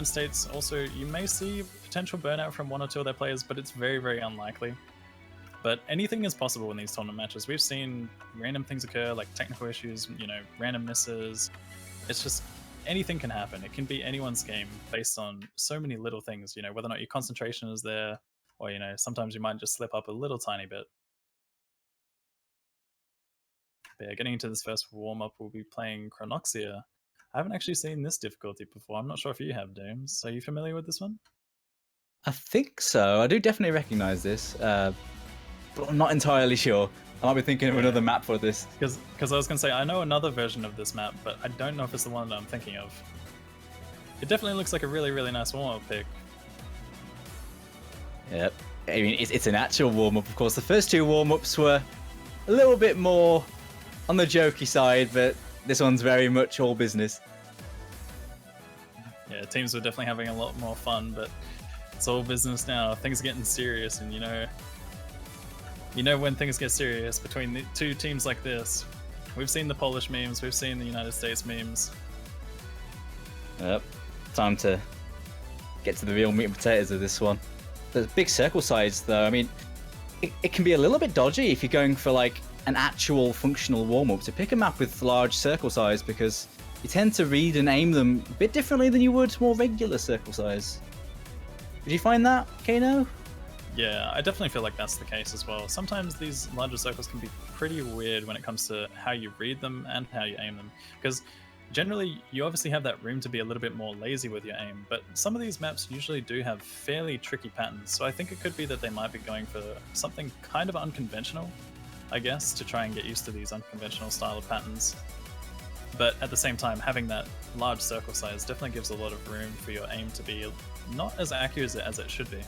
United States, also, you may see potential burnout from one or two of their players, but it's very, very unlikely. But anything is possible in these tournament matches. We've seen random things occur, like technical issues, you know, random misses. It's just anything can happen. It can be anyone's game based on so many little things, you know, whether or not your concentration is there, or, you know, sometimes you might just slip up a little tiny bit. But yeah, getting into this first warm-up, we'll be playing Chronoxia. I haven't actually seen this difficulty before. I'm not sure if you have, Dooms. Are you familiar with this one? I think so. I do definitely recognize this, but I'm not entirely sure. I might be thinking of another map for this. Because I was going to say, I know another version of this map, but I don't know if it's the one that I'm thinking of. It definitely looks like a really, really nice warm-up pick. Yep. I mean, it's an actual warm-up, of course. The first two warm-ups were a little bit more on the jokey side, but this one's very much all business. Yeah, teams were definitely having a lot more fun, but it's all business now. Things are getting serious, and you know when things get serious between the two teams like this. We've seen the Polish memes, we've seen the United States memes. Yep. Time to get to the real meat and potatoes of this one. The big circle size, though, I mean, it can be a little bit dodgy if you're going for like an actual functional warm-up to pick a map with large circle size, because you tend to read and aim them a bit differently than you would more regular circle size. Did you find that, Kano? Yeah, I definitely feel like that's the case as well. Sometimes these larger circles can be pretty weird when it comes to how you read them and how you aim them, because generally you obviously have that room to be a little bit more lazy with your aim, but some of these maps usually do have fairly tricky patterns, so I think it could be that they might be going for something kind of unconventional, I guess, to try and get used to these unconventional style of patterns. But at the same time, having that large circle size definitely gives a lot of room for your aim to be not as accurate as it should be.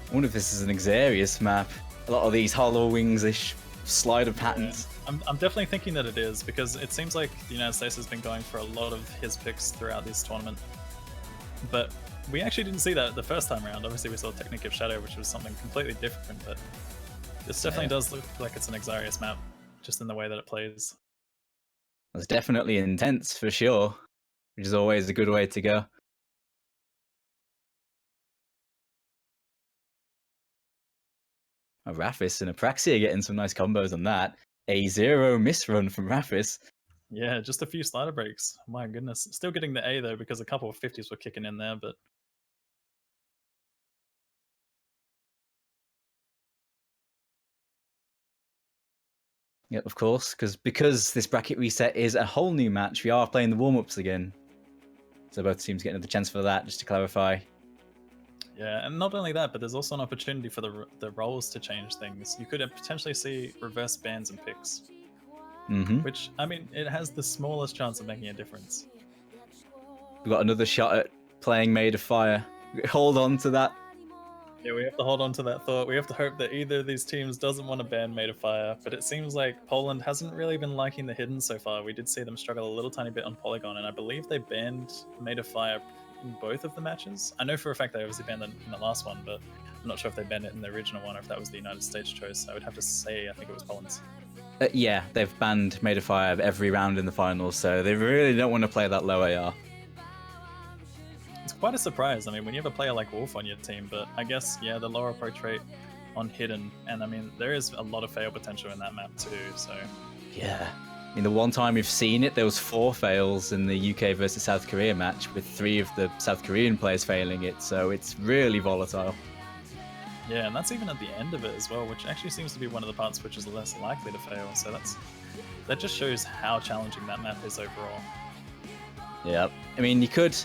I wonder if this is an Xarius map. A lot of these hollow wings-ish slider patterns. Yeah, I'm definitely thinking that it is, because it seems like the United States has been going for a lot of his picks throughout this tournament. But we actually didn't see that the first time around. Obviously we saw Technique of Shadow, which was something completely different, but this definitely does look like it's an Xarius map, just in the way that it plays. It's definitely intense, for sure, which is always a good way to go. Raphis and Apraxia getting some nice combos on that. A 0 miss run from Raphis. Yeah, just a few slider breaks. My goodness. Still getting the A though, because a couple of 50s were kicking in there, but Yep, of course, because this bracket reset is a whole new match, we are playing the warm-ups again. So both teams get another chance for that, just to clarify. yeah, and not only that, but there's also an opportunity for the roles to change things. You could potentially see reverse bans and picks. Which, I mean, it has the smallest chance of making a difference. We've got another shot at playing Made of Fire. Hold on to that. Yeah, we have to hold on to that thought. We have to hope that either of these teams doesn't want to ban Made of Fire, but it seems like Poland hasn't really been liking the hidden so far. We did see them struggle a little tiny bit on Polygon, and I believe they banned Made of Fire in both of the matches. I know for a fact they obviously banned it in the last one, but I'm not sure if they banned it in the original one or if that was the United States choice. I would have to say I think it was Poland's. Yeah, they've banned Made of Fire every round in the finals, so they really don't want to play that low AR. It's quite a surprise. I mean, when you have a player like Wolf on your team, but I guess, yeah, the lower approach rate on hidden, and I mean, there is a lot of fail potential in that map too, so... Yeah. I mean, the one time we've seen it, there was 4 fails in the UK versus South Korea match, with 3 of the South Korean players failing it, so it's really volatile. Yeah, and that's even at the end of it as well, which actually seems to be one of the parts which is less likely to fail, so that just shows how challenging that map is overall. Yep. I mean, you could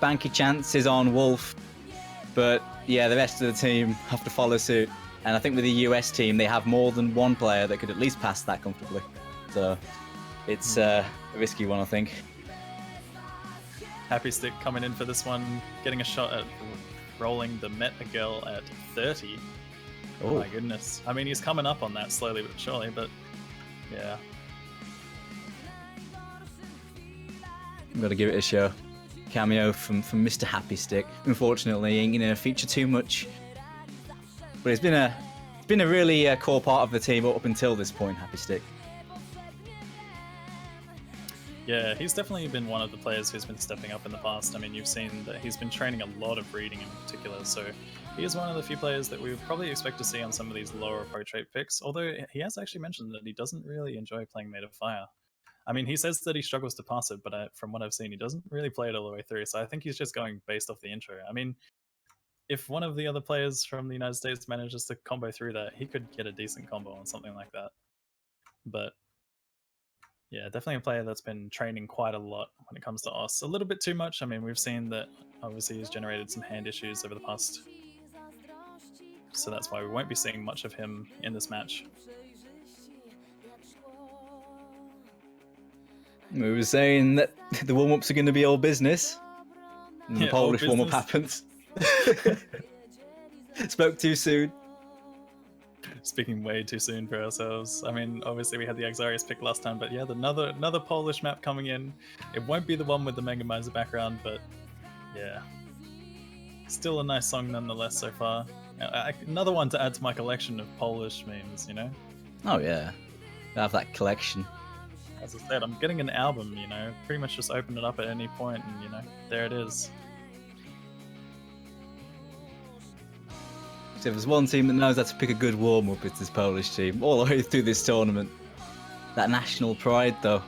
bank your chances on Wolf, but yeah, the rest of the team have to follow suit. And I think with the US team, they have more than one player that could at least pass that comfortably. So it's a risky one, I think. Happy Stick coming in for this one, getting a shot at rolling the Meta Girl at 30. Oh my goodness. I mean, he's coming up on that slowly but surely, but yeah. I'm gonna give it a show. Cameo from Mr. Happy Stick. Unfortunately, ain't gonna feature too much, but it's been a really core part of the team up until this point. Happy Stick. Yeah, he's definitely been one of the players who's been stepping up in the past. I mean, you've seen that he's been training a lot of reading in particular, so he is one of the few players that we would probably expect to see on some of these lower approach rate picks, although he has actually mentioned that he doesn't really enjoy playing Made of Fire. I mean, he says that he struggles to pass it, but from what I've seen, he doesn't really play it all the way through, so I think he's just going based off the intro. I mean, if one of the other players from the United States manages to combo through that, he could get a decent combo on something like that. But yeah, definitely a player that's been training quite a lot when it comes to OS. A little bit too much. I mean, we've seen that obviously he's generated some hand issues over the past, so that's why we won't be seeing much of him in this match. We were saying that the warm-ups are going to be all business. And the Polish warm-up happens. Spoke too soon. Speaking way too soon for ourselves. I mean, obviously we had the Axarius pick last time, but yeah, another Polish map coming in. It won't be the one with the Mega Miser background, but yeah. Still a nice song nonetheless so far. Another one to add to my collection of Polish memes, you know? Oh yeah, I have that collection. As I said, I'm getting an album, you know? Pretty much just open it up at any point and, you know, there it is. So if there's one team that knows how to pick a good warm-up, it's this Polish team, all the way through this tournament. That national pride, though.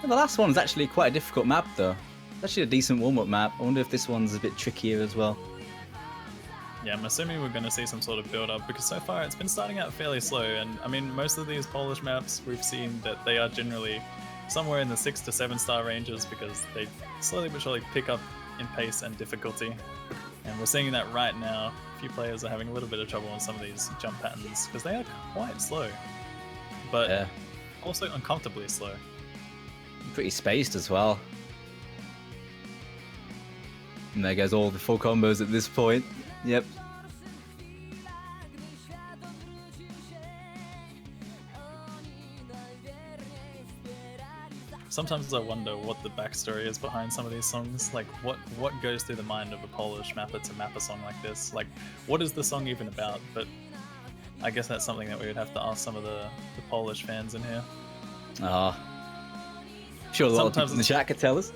And the last one is actually quite a difficult map, though. It's actually a decent warm-up map. I wonder if this one's a bit trickier as well. Yeah, I'm assuming we're going to see some sort of build-up, because so far it's been starting out fairly slow, and I mean, most of these Polish maps, we've seen that they are generally somewhere in the 6 to 7 star ranges, because they slowly but surely pick up in pace and difficulty, and we're seeing that right now. A few players are having a little bit of trouble on some of these jump patterns because they are quite slow, but yeah, also uncomfortably slow. Pretty spaced as well. And there goes all the full combos at this point. Yep. Sometimes I wonder what the backstory is behind some of these songs. Like, what goes through the mind of a Polish mapper to map a song like this? Like, what is the song even about? But I guess that's something that we would have to ask some of the Polish fans in here. Sure, a lot of people in the chat could tell us.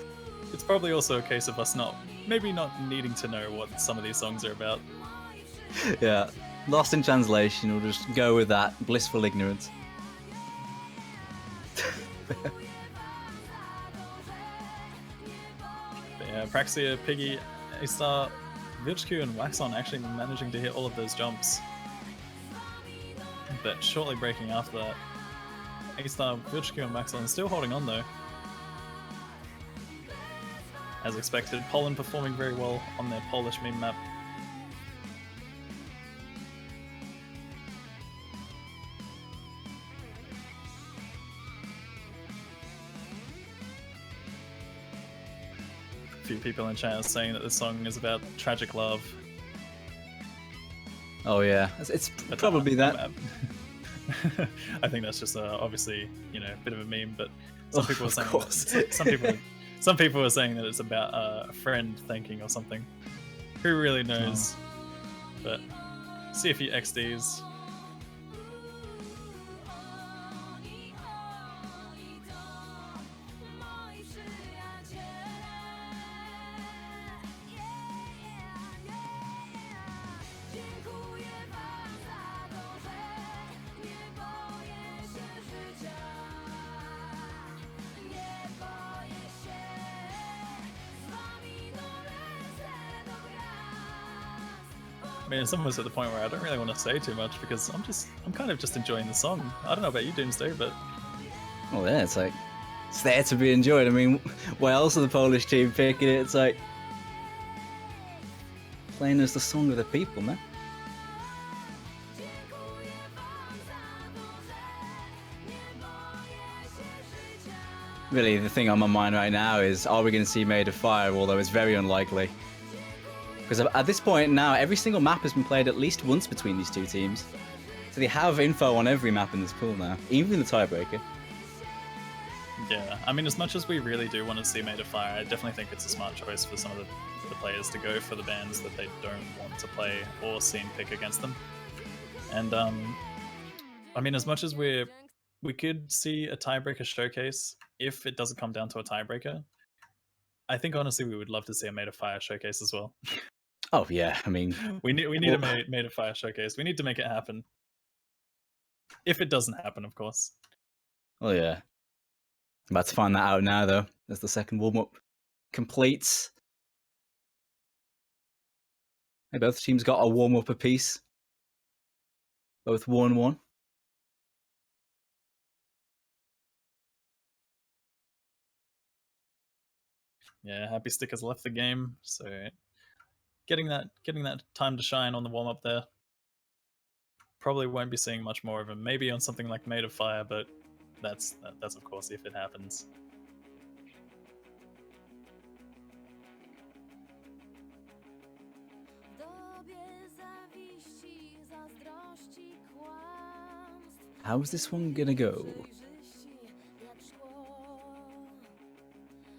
It's probably also a case of us maybe not needing to know what some of these songs are about. Yeah, lost in translation. We'll just go with that. Blissful ignorance. Yeah, Praxia, Piggy, A-Star, Vichku, and Waxon actually managing to hit all of those jumps. But shortly breaking after that. A-Star, Vichku, and Waxon still holding on though. As expected, Poland performing very well on their Polish meme map. Few people in chat are saying that this song is about tragic love. Oh yeah, it's probably that. I think that's just obviously, you know, a bit of a meme, but some people are saying some people are saying that it's about a friend thanking or something. Who really knows? But see if you XDs. I mean, it's almost at the point where I don't really want to say too much because I'm kind of just enjoying the song. I don't know about you, Doomsday, but... Well, yeah, it's like, it's there to be enjoyed. I mean, why else are the Polish team picking it? It's like, playing as the song of the people, man. Really, the thing on my mind right now is, are we going to see Made of Fire? Although it's very unlikely. Because at this point now, every single map has been played at least once between these two teams. So they have info on every map in this pool now, even the tiebreaker. Yeah, I mean, as much as we really do want to see Made of Fire, I definitely think it's a smart choice for some of the players to go for the bands that they don't want to play or see pick against them. And, I mean, as much as we're we could see a tiebreaker showcase if it doesn't come down to a tiebreaker. I think honestly we would love to see a Made of Fire showcase as well. Oh yeah, I mean, we need a Made of Fire showcase. We need to make it happen. If it doesn't happen, of course. Oh yeah. I'm about to find that out now though, as the second warm-up completes. Hey, both teams got a warm-up apiece. Both 1-1. Yeah, Happy Stick has left the game, so getting that time to shine on the warm up there. Probably won't be seeing much more of him. Maybe on something like Made of Fire, but that's of course if it happens. How's this one gonna go?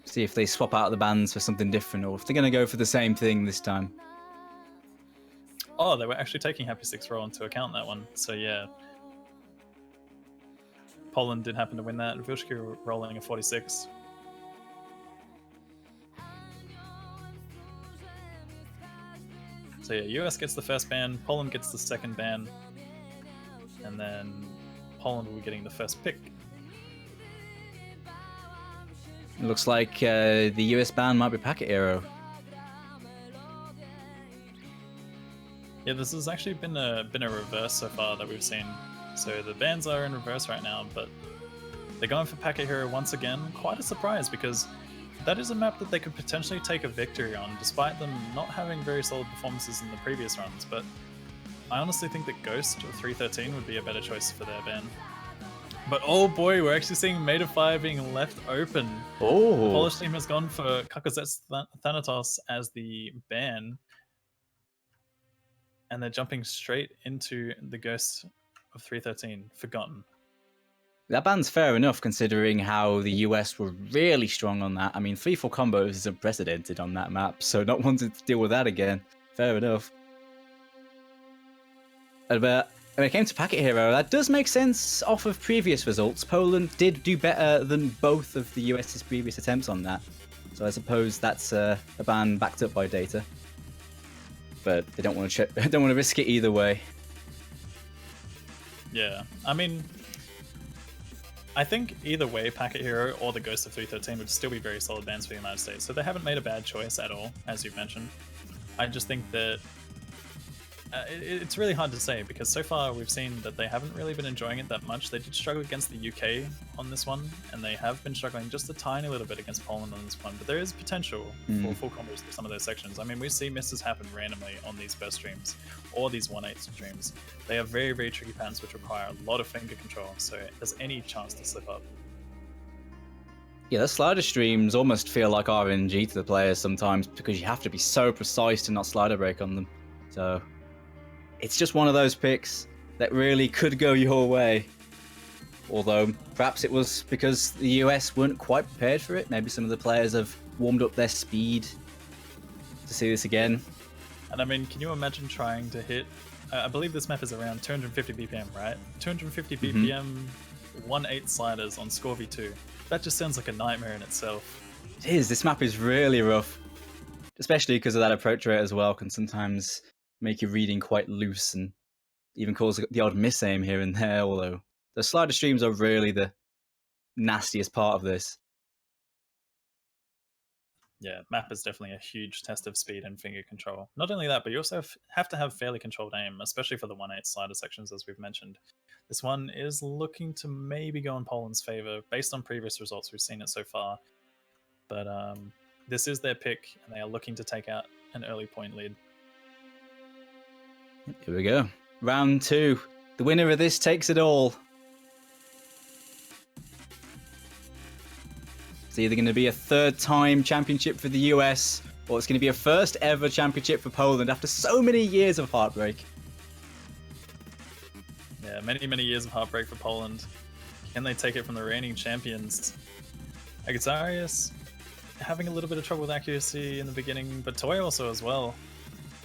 See if they swap out the bands for something different, or if they're gonna go for the same thing this time. Oh, they were actually taking Happy Stick's roll into account that one. So yeah, Poland did happen to win that. Vilshki rolling a 46. So yeah, US gets the first ban, Poland gets the second ban, and then Poland will be getting the first pick. It looks like the US ban might be Packet Hero. Yeah, this has actually been a reverse so far that we've seen. So the bans are in reverse right now, but they're going for Packet Hero once again. Quite a surprise, because that is a map that they could potentially take a victory on, despite them not having very solid performances in the previous runs. But I honestly think that Ghost of 313 would be a better choice for their ban. But oh boy, we're actually seeing Made of Fire being left open. Oh, The Polish team has gone for Kakazets Thanatos as the ban, and they're jumping straight into the Ghost of 313, Forgotten. that ban's fair enough considering how the US were really strong on that. I mean, 3-4 combos is unprecedented on that map, so not wanting to deal with that again. Fair enough. But when it came to Packet Hero, that does make sense off of previous results. Poland did do better than both of the US's previous attempts on that. So I suppose that's a ban backed up by data. But they don't want to risk it either way. Yeah, I mean, I think either way, Packet Hero or the Ghost of 313 would still be very solid bans for the United States. So they haven't made a bad choice at all, as you've mentioned. I just think that it's really hard to say, because so far we've seen that they haven't really been enjoying it that much. They did struggle against the UK on this one, and they have been struggling just a tiny little bit against Poland on this one. But there is potential for full combos through some of those sections. I mean, we see misses happen randomly on these first streams or these 1-8 streams. They are very, very tricky patterns which require a lot of finger control, so there's any chance to slip up. Yeah, the slider streams almost feel like RNG to the players sometimes, because you have to be so precise to not slider break on them. So it's just one of those picks that really could go your way. Although, perhaps it was because the US weren't quite prepared for it. Maybe some of the players have warmed up their speed to see this again. And I mean, can you imagine trying to hit, I believe this map is around 250 BPM, right? 250 BPM, 1-8 sliders on Score V2. That just sounds like a nightmare in itself. It is. This map is really rough. Especially because of that approach rate as well, can sometimes make your reading quite loose and even cause the odd misaim here and there, although the slider streams are really the nastiest part of this. Yeah, map is definitely a huge test of speed and finger control. Not only that, but you also have to have fairly controlled aim, especially for the 1-8 slider sections, as we've mentioned. This one is looking to maybe go in Poland's favor, based on previous results. We've seen it so far. But this is their pick, and they are looking to take out an early point lead. Here we go. Round 2. The winner of this takes it all. It's either going to be a third-time championship for the US, or it's going to be a first-ever championship for Poland after so many years of heartbreak. Yeah, many, many years of heartbreak for Poland. Can they take it from the reigning champions? Agazarius having a little bit of trouble with accuracy in the beginning, but Toy also as well.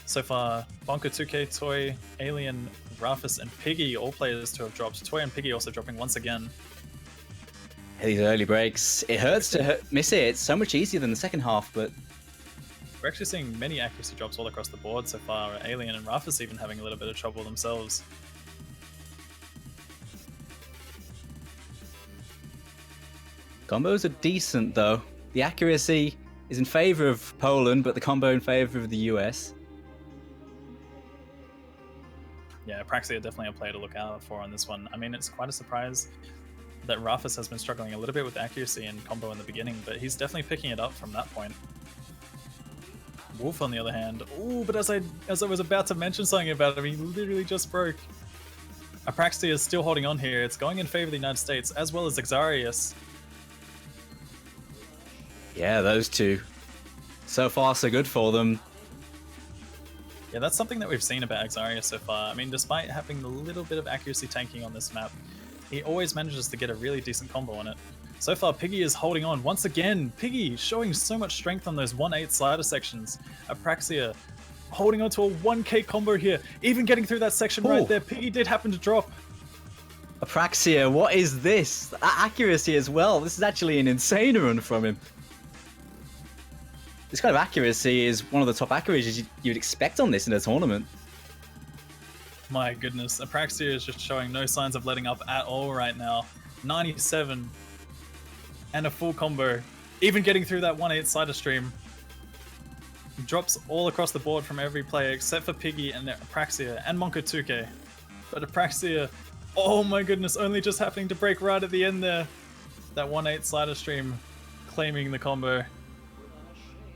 So far, Bonka 2K, Toy, Alien, Rufus, and Piggy, all players to have dropped. Toy and Piggy also dropping once again. These early breaks, it hurts to miss it. It's so much easier than the second half, but we're actually seeing many accuracy drops all across the board so far. Alien and Rufus even having a little bit of trouble themselves. Combos are decent, though. The accuracy is in favor of Poland, but the combo in favor of the US. Yeah, Apraxia definitely a player to look out for on this one. I mean, it's quite a surprise that Rufus has been struggling a little bit with accuracy and combo in the beginning, but he's definitely picking it up from that point. Wolf, on the other hand, ooh, but as I was about to mention something about him, he literally just broke. Apraxia is still holding on here. It's going in favor of the United States, as well as Xarius. Yeah, those two. So far, so good for them. Yeah, that's something that we've seen about Xarius so far. I mean, despite having a little bit of accuracy tanking on this map, he always manages to get a really decent combo on it. So far, Piggy is holding on. Once again, Piggy showing so much strength on those 1-8 slider sections. Apraxia holding on to a 1k combo here, even getting through that section right there. Piggy did happen to drop. Apraxia, what is this? Accuracy as well. This is actually an insane run from him. This kind of accuracy is one of the top accuracies you'd expect on this in a tournament. My goodness, Apraxia is just showing no signs of letting up at all right now. 97 and a full combo, even getting through that 1-8 slider stream. Drops all across the board from every player except for Piggy and Apraxia and Monko2K. But Apraxia, oh my goodness, only just happening to break right at the end there. That 1-8 slider stream claiming the combo.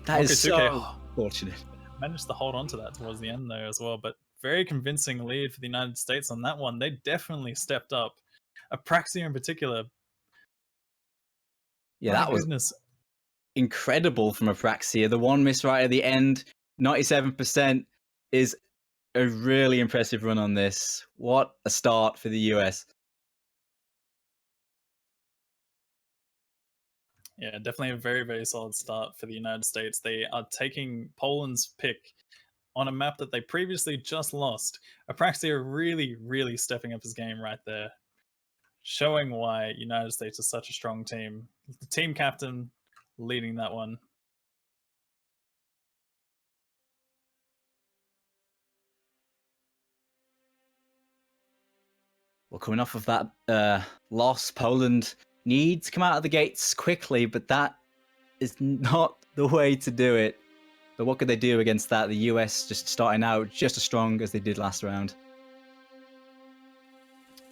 That is so fortunate. Managed to hold on to that towards the end there as well, but very convincing lead for the United States on that one. They definitely stepped up. Apraxia in particular. Yeah, that was incredible from Apraxia. The one miss right at the end, 97%, is a really impressive run on this. What a start for the US. Yeah, definitely a very, very solid start for the United States. They are taking Poland's pick on a map that they previously just lost. Apraxia really, really stepping up his game right there, showing why United States is such a strong team. The team captain leading that one. Well, coming off of that loss, Poland need to come out of the gates quickly, but that is not the way to do it. But what could they do against that? The US just starting out just as strong as they did last round.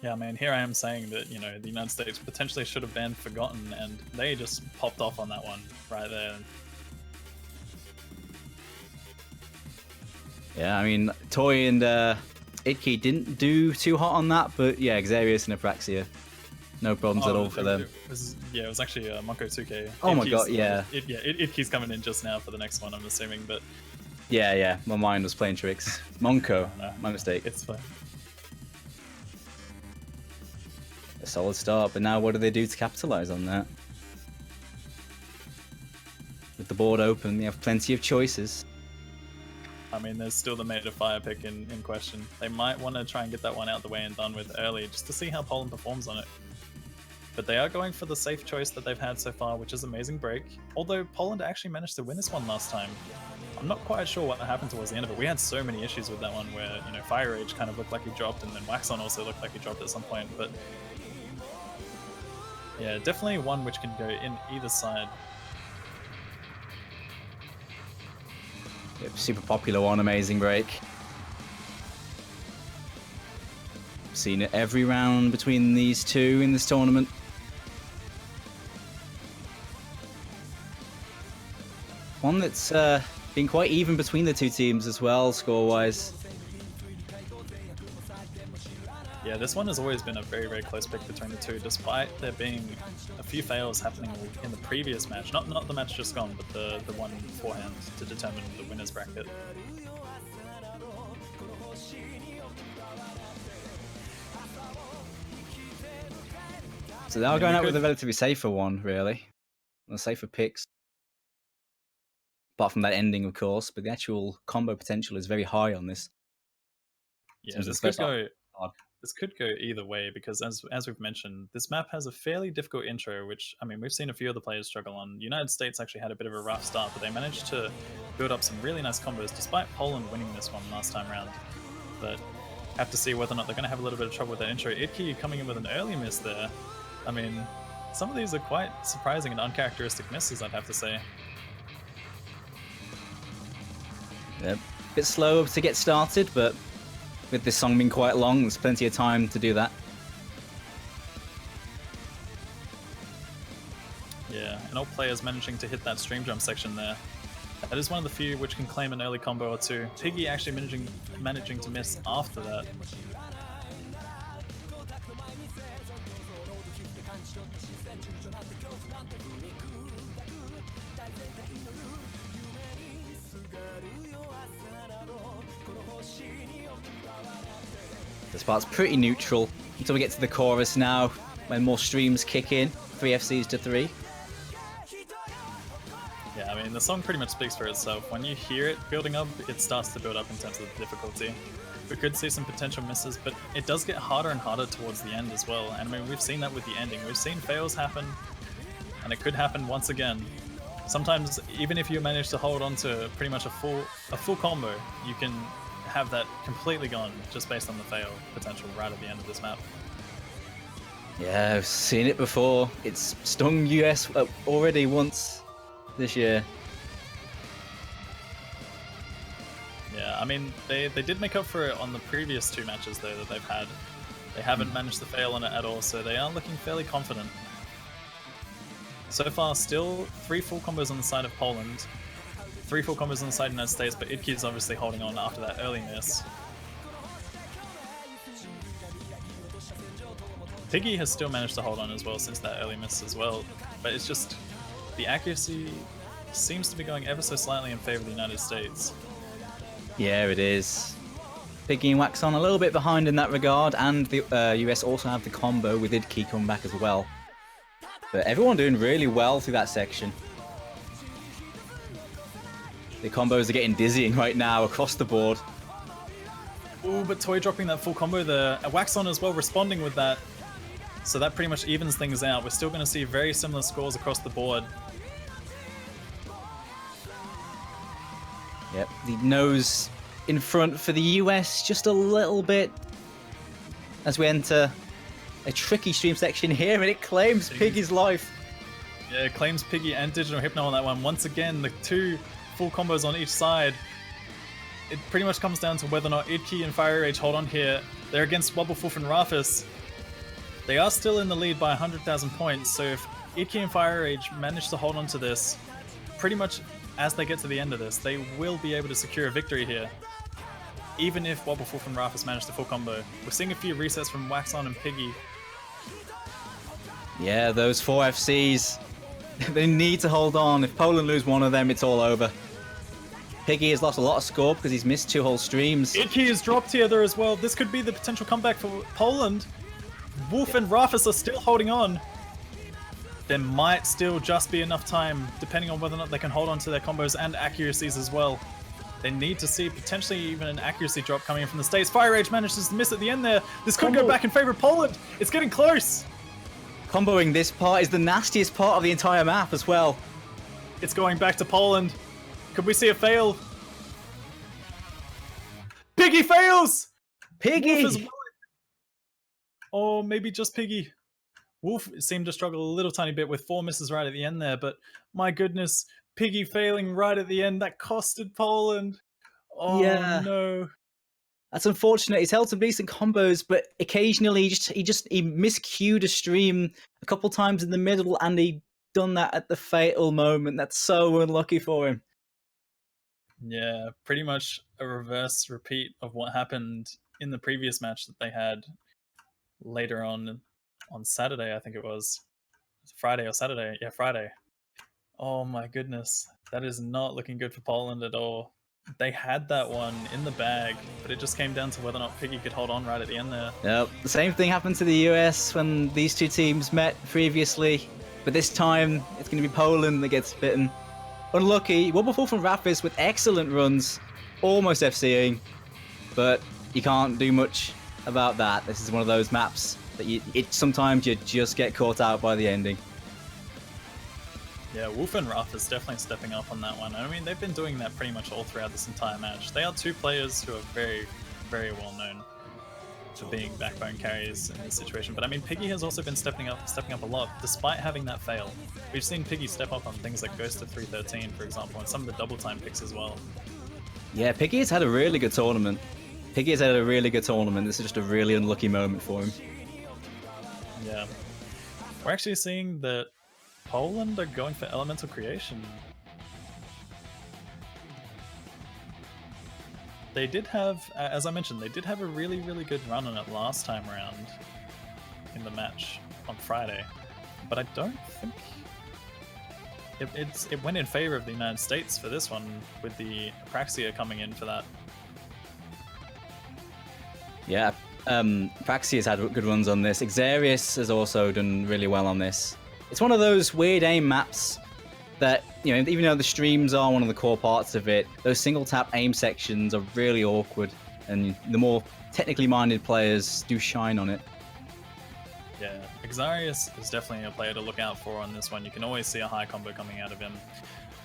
Yeah, man, here I am saying that, you know, the United States potentially should have been forgotten, and they just popped off on that one right there. Yeah, I mean, Toy and Idke didn't do too hot on that, but yeah, Xarius and Apraxia, no problems at all for them. It was actually Monko2K. Oh my god, yeah. Idke's coming in just now for the next one, I'm assuming, but... Yeah, my mind was playing tricks. Monko, my mistake. It's fine. A solid start, but now what do they do to capitalize on that? With the board open, they have plenty of choices. I mean, there's still the mate of fire pick in question. They might want to try and get that one out the way and done with early, just to see how Poland performs on it. But they are going for the safe choice that they've had so far, which is Amazing Break. Although Poland actually managed to win this one last time. I'm not quite sure what happened towards the end of it. We had so many issues with that one where, you know, Fire Rage kind of looked like he dropped, and then Waxon also looked like he dropped at some point. But yeah, definitely one which can go in either side. Yep, super popular one, Amazing Break. Seen it every round between these two in this tournament. One that's been quite even between the two teams as well, score-wise. Yeah, this one has always been a very, very close pick between the two, despite there being a few fails happening in the previous match. Not the match just gone, but the one beforehand to determine the winner's bracket. So they are going out with a relatively safer one, really. The safer picks. Apart from that ending, of course, but the actual combo potential is very high on this. Yeah, this could go this could go either way because, as we've mentioned, this map has a fairly difficult intro, which, I mean, we've seen a few other players struggle on. The United States actually had a bit of a rough start, but they managed to build up some really nice combos, despite Poland winning this one last time round. But have to see whether or not they're going to have a little bit of trouble with that intro. Idki coming in with an early miss there. I mean, some of these are quite surprising and uncharacteristic misses, I'd have to say. Yep. A bit slow to get started, but with this song being quite long, there's plenty of time to do that. Yeah, and all players managing to hit that stream jump section there. That is one of the few which can claim an early combo or two. Piggy actually managing to miss after that. This part's pretty neutral until we get to the chorus now, when more streams kick in. 3 FCs to 3. Yeah, I mean, the song pretty much speaks for itself. When you hear it building up, it starts to build up in terms of the difficulty. We could see some potential misses, but it does get harder and harder towards the end as well. And I mean, we've seen that with the ending. We've seen fails happen, and it could happen once again. Sometimes, even if you manage to hold on to pretty much a full combo, you can have that completely gone just based on the fail potential right at the end of this map. Yeah, I've seen it before. It's stung US already once this year. Yeah, I mean, they did make up for it on the previous 2 matches though that they've had. They haven't managed to fail on it at all, so they are looking fairly confident. So far, still 3 full combos on the side of Poland, 3 full combos on the side of the United States, but Idki is obviously holding on after that early miss. Piggy has still managed to hold on as well since that early miss as well, but it's just the accuracy seems to be going ever so slightly in favor of the United States. Yeah, it is. Piggy and Wax on a little bit behind in that regard, and the US also have the combo with Idki coming back as well. But everyone doing really well through that section. The combos are getting dizzying right now across the board. Ooh, but Toy dropping that full combo there. Wax on as well, responding with that. So that pretty much evens things out. We're still going to see very similar scores across the board. Yep, the nose in front for the US just a little bit as we enter a tricky stream section here, and it claims Piggy's life. Yeah, it claims Piggy and Digital Hypno on that one. Once again, the 2 full combos on each side. It pretty much comes down to whether or not Idki and Fire Rage hold on here. They're against Wobblefoof and Rafis. They are still in the lead by 100,000 points, so if Idki and Fire Rage manage to hold on to this, pretty much as they get to the end of this, they will be able to secure a victory here. Even if Wobblefoof and Rafis manage the full combo. We're seeing a few resets from Waxon and Piggy. Yeah, those 4 FCs, they need to hold on. If Poland lose one of them, it's all over. Piggy has lost a lot of score because he's missed 2 whole streams. Idki is dropped here there as well. This could be the potential comeback for Poland. Wolf and Rafis are still holding on. There might still just be enough time, depending on whether or not they can hold on to their combos and accuracies as well. They need to see potentially even an accuracy drop coming in from the States. Fire Rage manages to miss at the end there. This could go back in favor of Poland. It's getting close. Comboing this part is the nastiest part of the entire map as well. It's going back to Poland. Could we see a fail? Piggy fails! Piggy! Or maybe just Piggy. Wolf seemed to struggle a little tiny bit with 4 misses right at the end there, but my goodness, Piggy failing right at the end, that costed Poland. Oh yeah. No. That's unfortunate. He's held some decent combos, but occasionally he miscued a stream a couple times in the middle, and he done that at the fatal moment. That's so unlucky for him. Yeah, pretty much a reverse repeat of what happened in the previous match that they had later on Saturday, I think it was. Friday or Saturday. Yeah, Friday. Oh my goodness. That is not looking good for Poland at all. They had that one in the bag, but it just came down to whether or not Piggy could hold on right at the end there. Yep, the same thing happened to the US when these 2 teams met previously, but this time it's going to be Poland that gets bitten. Unlucky, Wobblefoof and Rafis with excellent runs, almost FCing, but you can't do much about that. This is one of those maps that sometimes you just get caught out by the ending. Yeah, Wolf and Ruff is definitely stepping up on that one. I mean, they've been doing that pretty much all throughout this entire match. They are two players who are very, very well known for being backbone carriers in this situation. But I mean, Piggy has also been stepping up a lot, despite having that fail. We've seen Piggy step up on things like Ghost of 313, for example, and some of the double time picks as well. Yeah, Piggy has had a really good tournament. This is just a really unlucky moment for him. Yeah. We're actually seeing that Poland are going for elemental creation. They did have, as I mentioned, they did have a really, really good run on it last time around in the match on Friday. But I don't think it went in favor of the United States for this one, with the Apraxia coming in for that. Yeah, Apraxia's had good runs on this. Xarius has also done really well on this. It's one of those weird aim maps that, you know, even though the streams are one of the core parts of it, those single tap aim sections are really awkward, and the more technically minded players do shine on it. Yeah, Xarius is definitely a player to look out for on this one. You can always see a high combo coming out of him.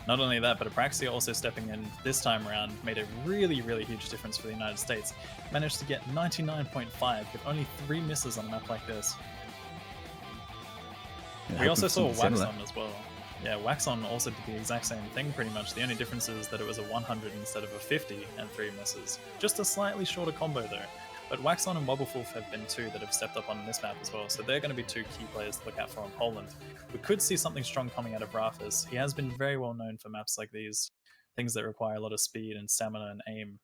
Not only that, but Apraxia also stepping in this time around made a really, really huge difference for the United States. Managed to get 99.5 with only 3 misses on a map like this. We also saw Waxon as well. Yeah, Waxon also did the exact same thing pretty much. The only difference is that it was a 100 instead of a 50 and 3 misses. Just a slightly shorter combo though. But Waxon and Wobblefulf have been two that have stepped up on this map as well, so they're going to be two key players to look out for in Poland. We could see something strong coming out of Rafis. He has been very well known for maps like these, things that require a lot of speed and stamina and aim.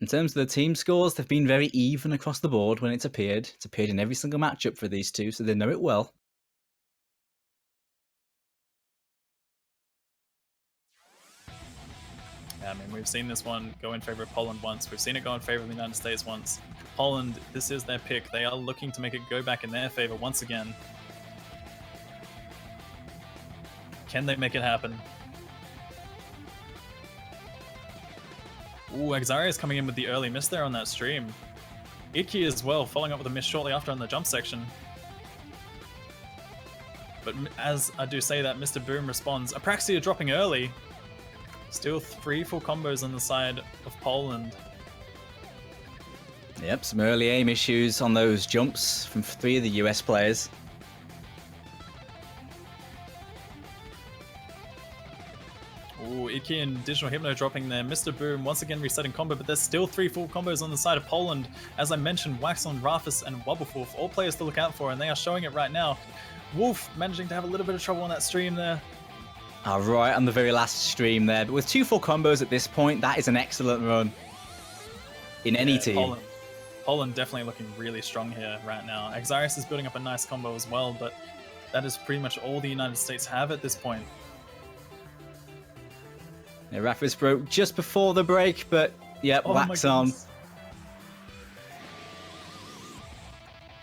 In terms of the team scores, they've been very even across the board when it's appeared. It's appeared in every single matchup for these two, so they know it well. I mean, we've seen this one go in favor of Poland once. We've seen it go in favor of the United States once. Poland, this is their pick. They are looking to make it go back in their favor once again. Can they make it happen? Ooh, Xarius coming in with the early miss there on that stream. Iki as well, following up with a miss shortly after on the jump section. But as I do say that, Mr. Boom responds. Apraxia dropping early. Still 3 full combos on the side of Poland. Yep, some early aim issues on those jumps from 3 of the US players. Ooh, Iki and Digital Hypno dropping there. Mr. Boom once again resetting combo, but there's still 3 full combos on the side of Poland. As I mentioned, Waxon, Rafis, and Wobblefulf, all players to look out for, and they are showing it right now. Wolf managing to have a little bit of trouble on that stream there. Right on the very last stream there. But with 2 full combos at this point, that is an excellent run in any team. Poland definitely looking really strong here right now. Xarius is building up a nice combo as well, but that is pretty much all the United States have at this point. Yeah, Rafis broke just before the break, but yep, Waxon.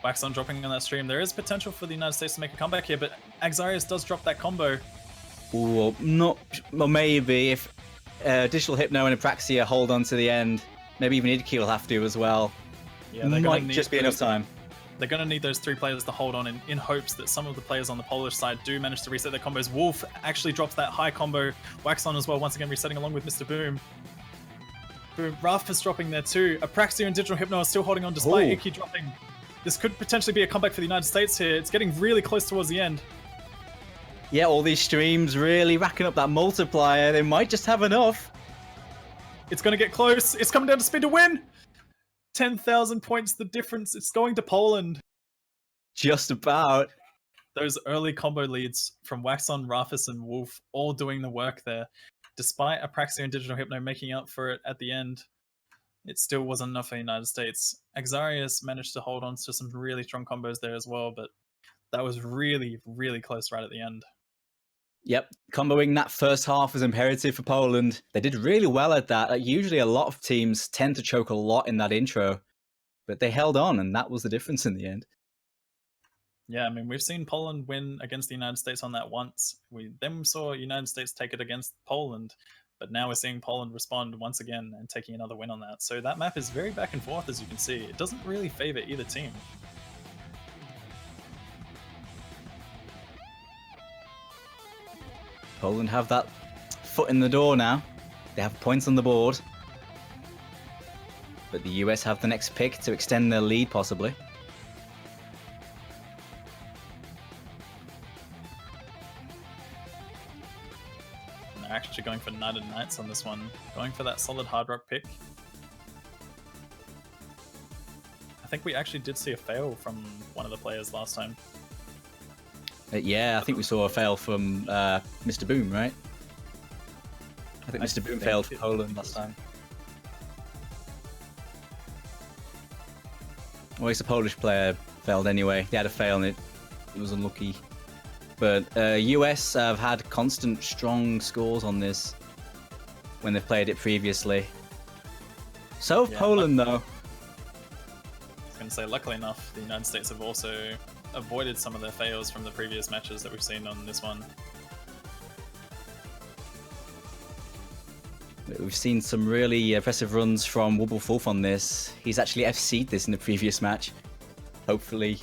Waxon dropping on that stream. There is potential for the United States to make a comeback here, but Xarius does drop that combo. Ooh, well, maybe if Digital Hypno and Apraxia hold on to the end, maybe even Idki will have to as well. Yeah, might just be enough time. They're going to need those 3 players to hold on in hopes that some of the players on the Polish side do manage to reset their combos. Wolf actually drops that high combo. Waxon as well, once again resetting along with Mr. Boom. Raf is dropping there too. Apraxia and Digital Hypno are still holding on despite Iki dropping. This could potentially be a comeback for the United States here. It's getting really close towards the end. Yeah, all these streams really racking up that multiplier. They might just have enough. It's going to get close. It's coming down to speed to win. 10,000 points the difference. It's going to Poland. Just about. Those early combo leads from Waxon, Rafis, and Wolf all doing the work there. Despite Apraxia and Digital Hypno making up for it at the end, it still wasn't enough for the United States. Xarius managed to hold on to some really strong combos there as well, but that was really, really close right at the end. Yep, comboing that first half was imperative for Poland. They did really well at that. Like, usually a lot of teams tend to choke a lot in that intro, but they held on, and that was the difference in the end. Yeah, I mean, we've seen Poland win against the United States on that once. We then saw United States take it against Poland. But now we're seeing Poland respond once again and taking another win on that. So that map is very back and forth, as you can see. It doesn't really favor either team. Poland have that foot in the door now. They have points on the board. But the US have the next pick to extend their lead, possibly. And they're actually going for Knighted Knights on this one. Going for that solid Hard Rock pick. I think we actually did see a fail from one of the players last time. Yeah, I think we saw a fail from Mr. Boom, right? I think Mr. Boom failed for Poland last time. Well, at least a Polish player failed anyway. They had a fail and it was unlucky. But US have had constant strong scores on this when they've played it previously. So have Poland, though. I was going to say, luckily enough, the United States have also avoided some of their fails from the previous matches that we've seen on this one. We've seen some really impressive runs from WobbleFulf on this. He's actually FC'd this in the previous match. Hopefully,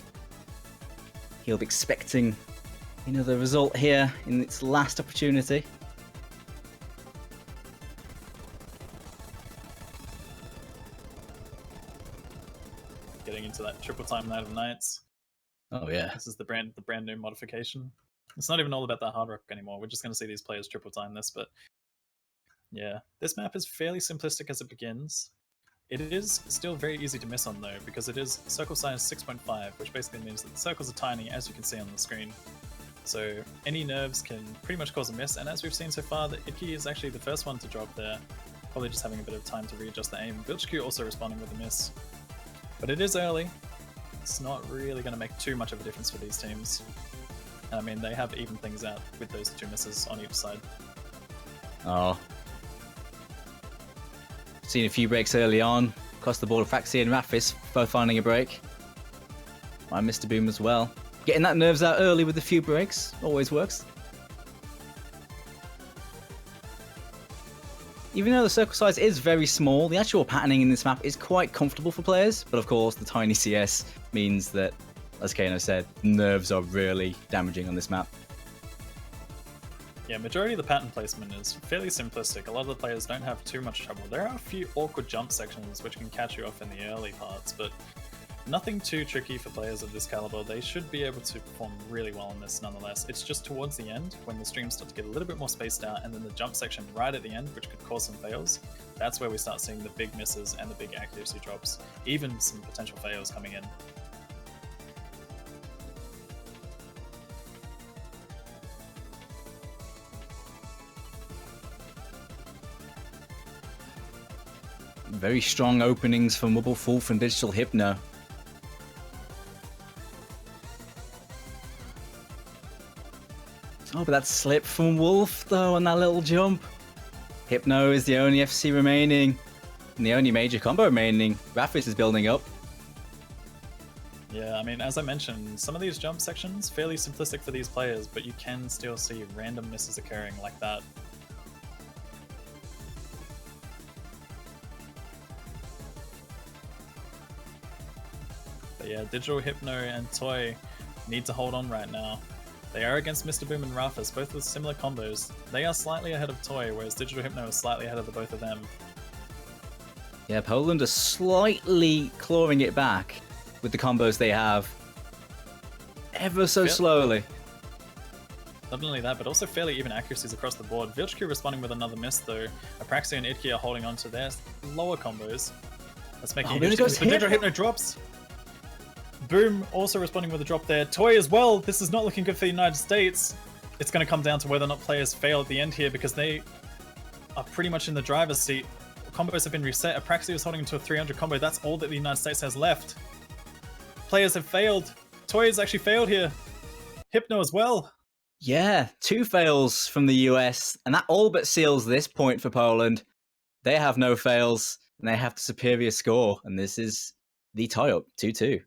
he'll be expecting another result here in its last opportunity. Getting into that triple time Night of Nights. Oh yeah. This is the brand new modification. It's not even all about that Hard Rock anymore. We're just going to see these players triple time this, but yeah, this map is fairly simplistic as it begins. It is still very easy to miss on though, because it is circle size 6.5, which basically means that the circles are tiny, as you can see on the screen. So any nerves can pretty much cause a miss, and as we've seen so far, the Icky is actually the first one to drop there, probably just having a bit of time to readjust the aim. VilchQ also responding with a miss. But it is early. It's not really going to make too much of a difference for these teams. And I mean, they have evened things out with those two misses on each side. Oh. Seen a few breaks early on. Across the board, Faxi and Rafis both finding a break. I Mr. Boom as well. Getting that nerves out early with a few breaks always works. Even though the circle size is very small, the actual patterning in this map is quite comfortable for players, but of course the tiny CS means that, as Kano said, nerves are really damaging on this map. Yeah, majority of the pattern placement is fairly simplistic. A lot of the players don't have too much trouble. There are a few awkward jump sections which can catch you off in the early parts, but nothing too tricky for players of this caliber. They should be able to perform really well on this nonetheless. It's just towards the end, when the streams start to get a little bit more spaced out, and then the jump section right at the end, which could cause some fails, that's where we start seeing the big misses and the big accuracy drops, even some potential fails coming in. Very strong openings from WobbleFulf and Digital Hypno. Oh, but that slip from Wolf, though, on that little jump. Hypno is the only FC remaining, and the only major combo remaining. Rafis is building up. Yeah, I mean, as I mentioned, some of these jump sections, fairly simplistic for these players, but you can still see random misses occurring like that. But yeah, Digital Hypno and Toy need to hold on right now. They are against Mr. Boom and Rafis, both with similar combos. They are slightly ahead of Toy, whereas Digital Hypno is slightly ahead of the both of them. Yeah, Poland are slightly clawing it back with the combos they have. Ever so slowly. Not only that, but also fairly even accuracies across the board. VilchQ responding with another miss though. Apraxia and Idki are holding on to their lower combos. That's making it interesting. Digital Hypno drops. Boom also responding with a drop there. Toy as well. This is not looking good for the United States. It's going to come down to whether or not players fail at the end here, because they are pretty much in the driver's seat. Combos have been reset. Apraxia is holding to a 300 combo. That's all that the United States has left. Players have failed. Toy has actually failed here. Hypno as well. Yeah, 2 fails from the US, and that all but seals this point for Poland. They have no fails, and they have the superior score, and this is the tie-up, 2-2.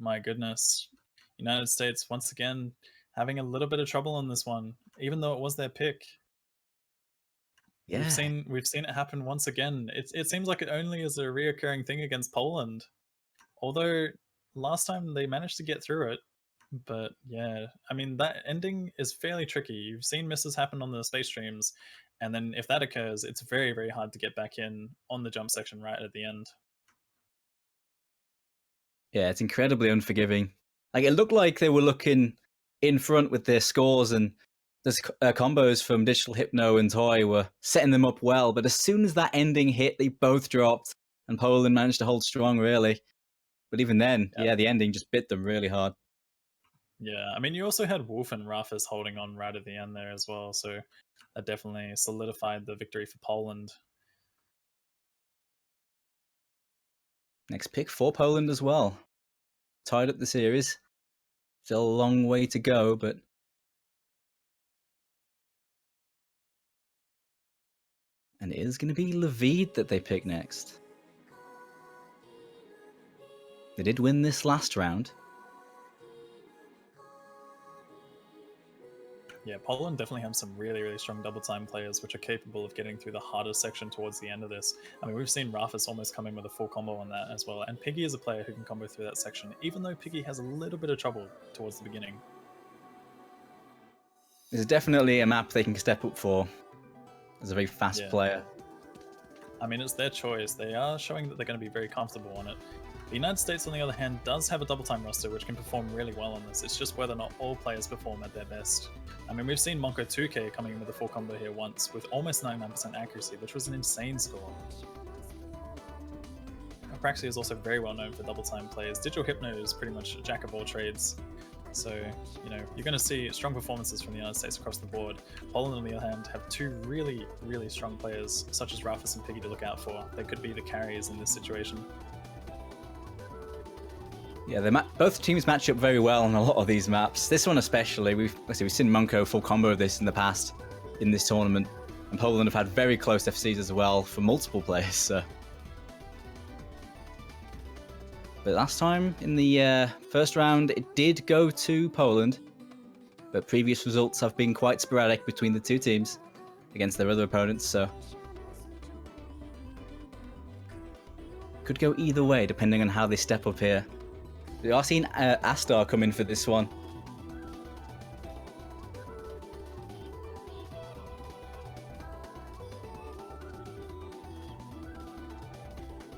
My goodness. United States once again having a little bit of trouble on this one, even though it was their pick. Yeah. We've seen it happen once again. It seems like it only is a reoccurring thing against Poland. Although last time they managed to get through it. But yeah, I mean, that ending is fairly tricky. You've seen misses happen on the space streams, and then if that occurs, it's very, very hard to get back in on the jump section right at the end. Yeah, it's incredibly unforgiving. Like, it looked like they were looking in front with their scores, and those combos from Digital Hypno and Toy were setting them up well. But as soon as that ending hit, they both dropped, and Poland managed to hold strong, really. But even then, yeah, the ending just bit them really hard. Yeah, I mean, you also had Wolf and Rufus holding on right at the end there as well, so that definitely solidified the victory for Poland. Next pick for Poland as well. Tied up the series. Still a long way to go, but... And it is going to be Levid that they pick next. They did win this last round. Yeah, Poland definitely have some really, really strong double time players which are capable of getting through the hardest section towards the end of this. I mean, we've seen Rufus almost come in with a full combo on that as well, and Piggy is a player who can combo through that section, even though Piggy has a little bit of trouble towards the beginning. This is definitely a map they can step up for as a very fast player. I mean, it's their choice. They are showing that they're going to be very comfortable on it. The United States, on the other hand, does have a double time roster which can perform really well on this. It's just whether or not all players perform at their best. I mean, we've seen Monko 2K coming in with a full combo here once with almost 99% accuracy, which was an insane score. Apraxia is also very well known for double time plays. Digital Hypno is pretty much a jack of all trades. So, you know, you're going to see strong performances from the United States across the board. Poland, on the other hand, have two really, really strong players, such as Rufus and Piggy, to look out for. They could be the carriers in this situation. Yeah, both teams match up very well on a lot of these maps. This one especially, we've seen Monko full combo of this in the past in this tournament, and Poland have had very close FCs as well for multiple players. So. But last time in the first round, it did go to Poland, but previous results have been quite sporadic between the two teams against their other opponents. So could go either way depending on how they step up here. We are seeing Astar come in for this one.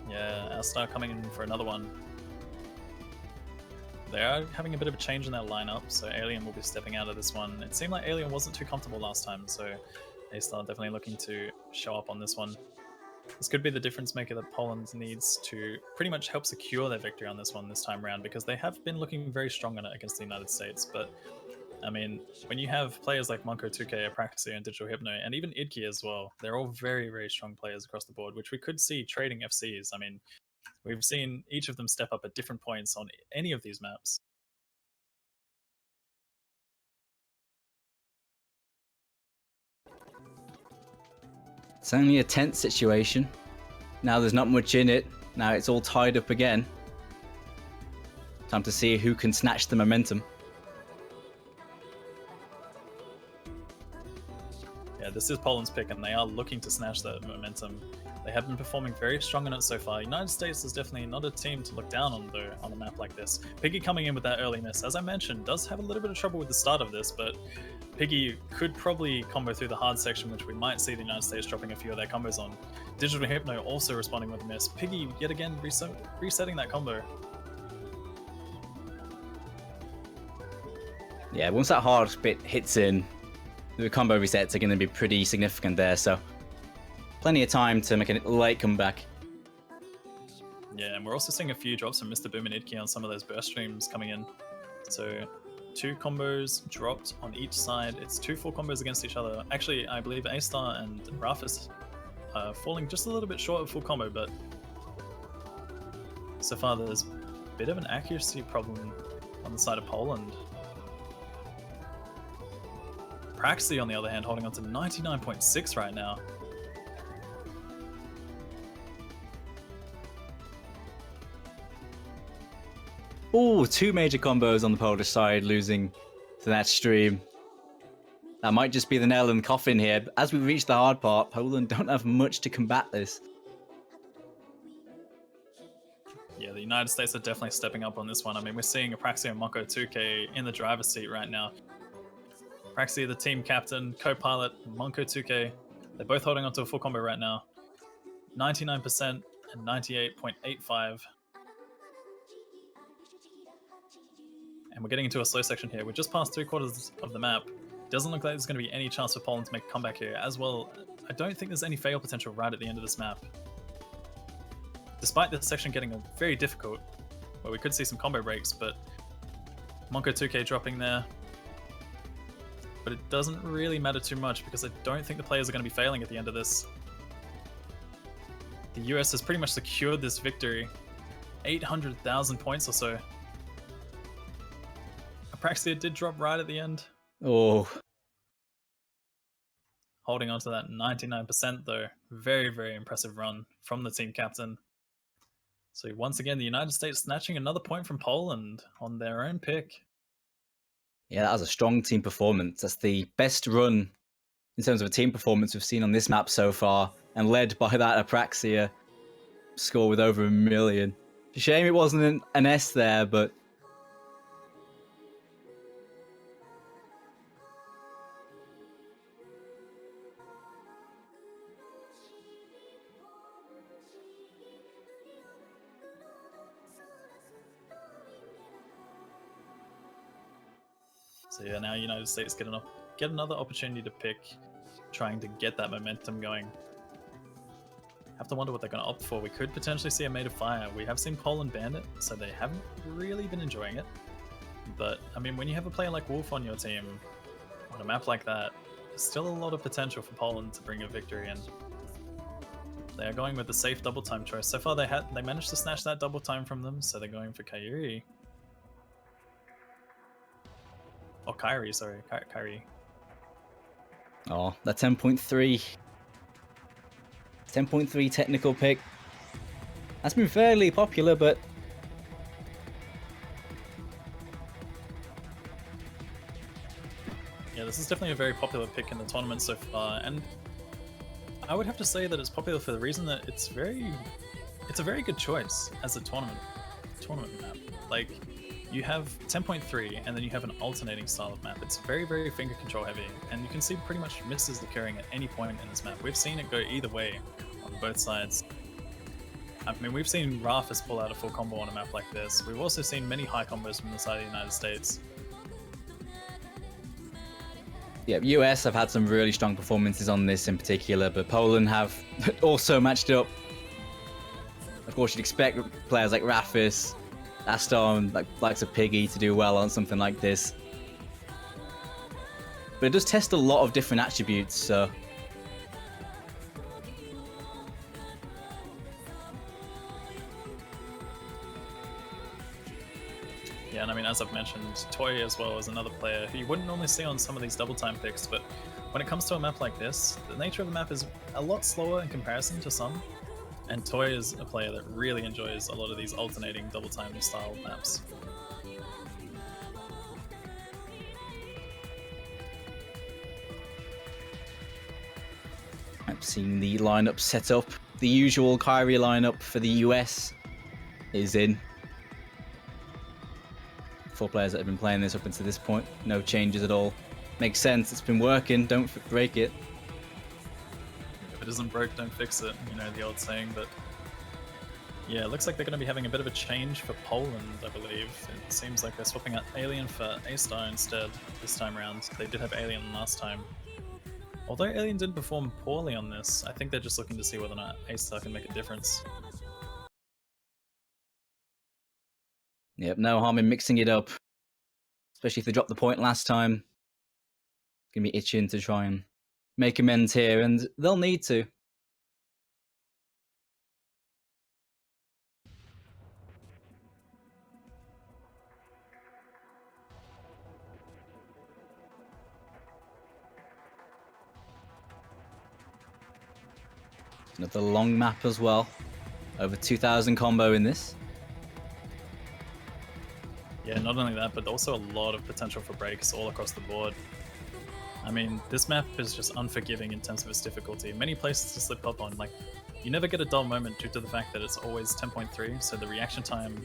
Yeah, Astar coming in for another one. They are having a bit of a change in their lineup, so Alien will be stepping out of this one. It seemed like Alien wasn't too comfortable last time, so Astar definitely looking to show up on this one. This could be the difference maker that Poland needs to pretty much help secure their victory on this one this time around, because they have been looking very strong on it against the United States. But I mean, when you have players like Monko 2K, Apraxia, and Digital Hypno, and even Idki as well, they're all very, very strong players across the board, which we could see trading FCs. I mean, we've seen each of them step up at different points on any of these maps. It's only a tense situation. Now there's not much in it. Now it's all tied up again. Time to see who can snatch the momentum. Yeah, this is Poland's pick, and they are looking to snatch that momentum. They have been performing very strong in it so far. United States is definitely not a team to look down on, though, on a map like this. Piggy coming in with that early miss, as I mentioned, does have a little bit of trouble with the start of this, but Piggy could probably combo through the hard section, which we might see the United States dropping a few of their combos on. Digital Hypno also responding with a miss. Piggy, yet again, resetting that combo. Yeah, once that hard bit hits in, the combo resets are going to be pretty significant there, so plenty of time to make a late comeback. Yeah, and we're also seeing a few drops from Mr. Boom and Idki on some of those burst streams coming in. So 2 combos dropped on each side. It's 2 full combos against each other. Actually, I believe A-Star and Rufus are falling just a little bit short of full combo, but so far there's a bit of an accuracy problem on the side of Poland. Praxi, on the other hand, holding on to 99.6 right now. Oh, 2 major combos on the Polish side, losing to that stream. That might just be the nail in the coffin here. But as we reach the hard part, Poland don't have much to combat this. Yeah, the United States are definitely stepping up on this one. I mean, we're seeing Apraxia and Moko 2K in the driver's seat right now. Apraxia, the team captain, co-pilot, Monko 2K, they're both holding onto a full combo right now. 99% and 98.85. And we're getting into a slow section here. We're just past 3/4 of the map. Doesn't look like there's going to be any chance for Poland to make a comeback here. As well, I don't think there's any fail potential right at the end of this map. Despite this section getting very difficult, where we could see some combo breaks, but Monko 2K dropping there. But it doesn't really matter too much because I don't think the players are going to be failing at the end of this. The US has pretty much secured this victory. 800,000 points or so. Apraxia did drop right at the end. Oh. Holding on to that 99% though. Very, very impressive run from the team captain. So once again, the United States snatching another point from Poland on their own pick. Yeah, that was a strong team performance. That's the best run in terms of a team performance we've seen on this map so far, and led by that Apraxia score with over 1 million. Shame it wasn't an S there, but so yeah, now United States get another opportunity to pick, trying to get that momentum going. Have to wonder what they're going to opt for. We could potentially see a Made of Fire. We have seen Poland ban it, so they haven't really been enjoying it. But, I mean, when you have a player like Wolf on your team, on a map like that, there's still a lot of potential for Poland to bring a victory in. They are going with the safe double time choice. So far, they managed to snatch that double time from them, so they're going for Kyrie. Oh, Kyrie, sorry. Kyrie. oh, that 10.3. 10.3 technical pick. That's been fairly popular, but yeah, this is definitely a very popular pick in the tournament so far, and I would have to say that it's popular for the reason that it's a very good choice as a tournament map. Like, you have 10.3 and then you have an alternating style of map. It's very, very finger control heavy, and you can see pretty much misses occurring at any point in this map. We've seen it go either way on both sides. I mean, we've seen Rafis pull out a full combo on a map like this. We've also seen many high combos from the side of the United States. yeah, US have had some really strong performances on this in particular, but Poland have also matched up. Of course, you'd expect players like Rafis, Aston, likes of Piggy to do well on something like this. But it does test a lot of different attributes, so yeah, and I mean, as I've mentioned, Toy as well is another player who you wouldn't normally see on some of these double time picks, but when it comes to a map like this, the nature of the map is a lot slower in comparison to some, and Toy is a player that really enjoys a lot of these alternating double time style maps. I'm seeing the lineup set up. The usual Kyrie lineup for the US is in. 4 players that have been playing this up until this point. No changes at all. Makes sense. It's been working. Don't break it. If it isn't broke, don't fix it. You know the old saying. But yeah, it looks like they're going to be having a bit of a change for Poland, I believe. It seems like they're swapping out Alien for A-Star instead this time around. They did have Alien last time. Although Alien did perform poorly on this, I think they're just looking to see whether or not A-Star can make a difference. Yep, no harm in mixing it up. Especially if they dropped the point last time. It's going to be itching to try and make amends here, and they'll need to. Another long map as well. Over 2,000 combo in this. Yeah, not only that, but also a lot of potential for breaks all across the board. I mean, this map is just unforgiving in terms of its difficulty. Many places to slip up on, like, you never get a dull moment due to the fact that it's always 10.3, so the reaction time,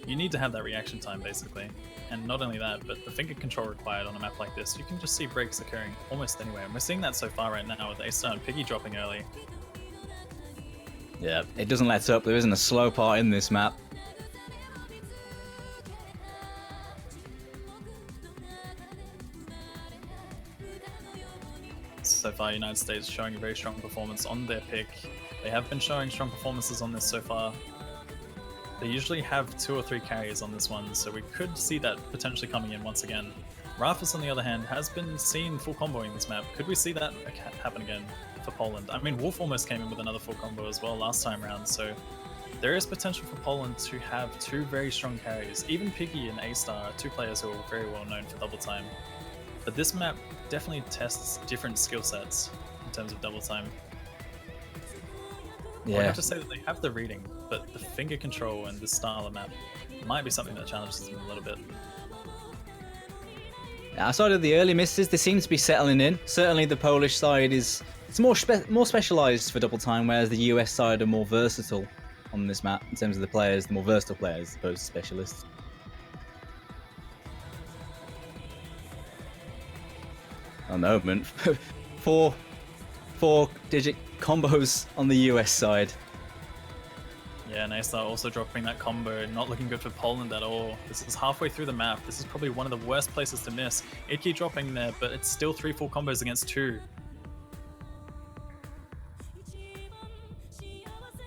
you need to have that reaction time, basically. And not only that, but the finger control required on a map like this, you can just see breaks occurring almost anywhere. And we're seeing that so far right now with A-Star and Piggy dropping early. Yeah, it doesn't let up. There isn't a slow part in this map. So far, United States showing a very strong performance on their pick. They have been showing strong performances on this so far. They usually have 2 or 3 carries on this one, so we could see that potentially coming in once again. Rafis, on the other hand, has been seen full comboing this map. Could we see that happen again for Poland? I mean, Wolf almost came in with another full combo as well last time round, so there is potential for Poland to have 2 very strong carries. Even Piggy and A-Star are 2 players who are very well known for double time. But this map definitely tests different skill sets in terms of double time. Yeah. I have to say that they have the reading, but the finger control and this style of map might be something that challenges them a little bit. Outside of the early misses, they seem to be settling in. Certainly the Polish side is more specialized for double time, whereas the US side are more versatile on this map in terms of the players, the more versatile players as opposed to specialists. On the moment, four-digit combos on the US side. Yeah, and A-Star also dropping that combo, not looking good for Poland at all. This is halfway through the map. This is probably one of the worst places to miss. Idki dropping there, but it's still 3 full combos against 2.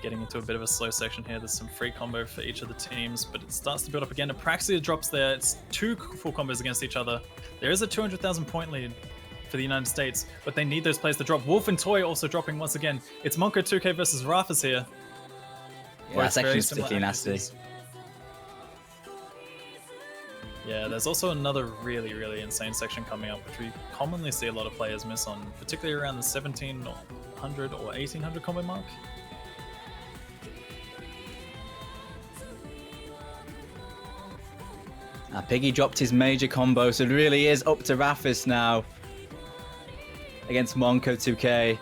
Getting into a bit of a slow section here. There's some free combo for each of the teams, but it starts to build up again. Apraxia drops there. It's 2 full combos against each other. There is a 200,000 point lead for the United States, but they need those players to drop. Wolf and Toy also dropping once again. It's Monko 2K versus Rafis here. Yeah, that section's particularly nasty. Yeah, there's also another really, really insane section coming up, which we commonly see a lot of players miss on, particularly around the 1700 or 1800 combo mark. Piggy dropped his major combo, so it really is up to Rafis now against Monko 2K.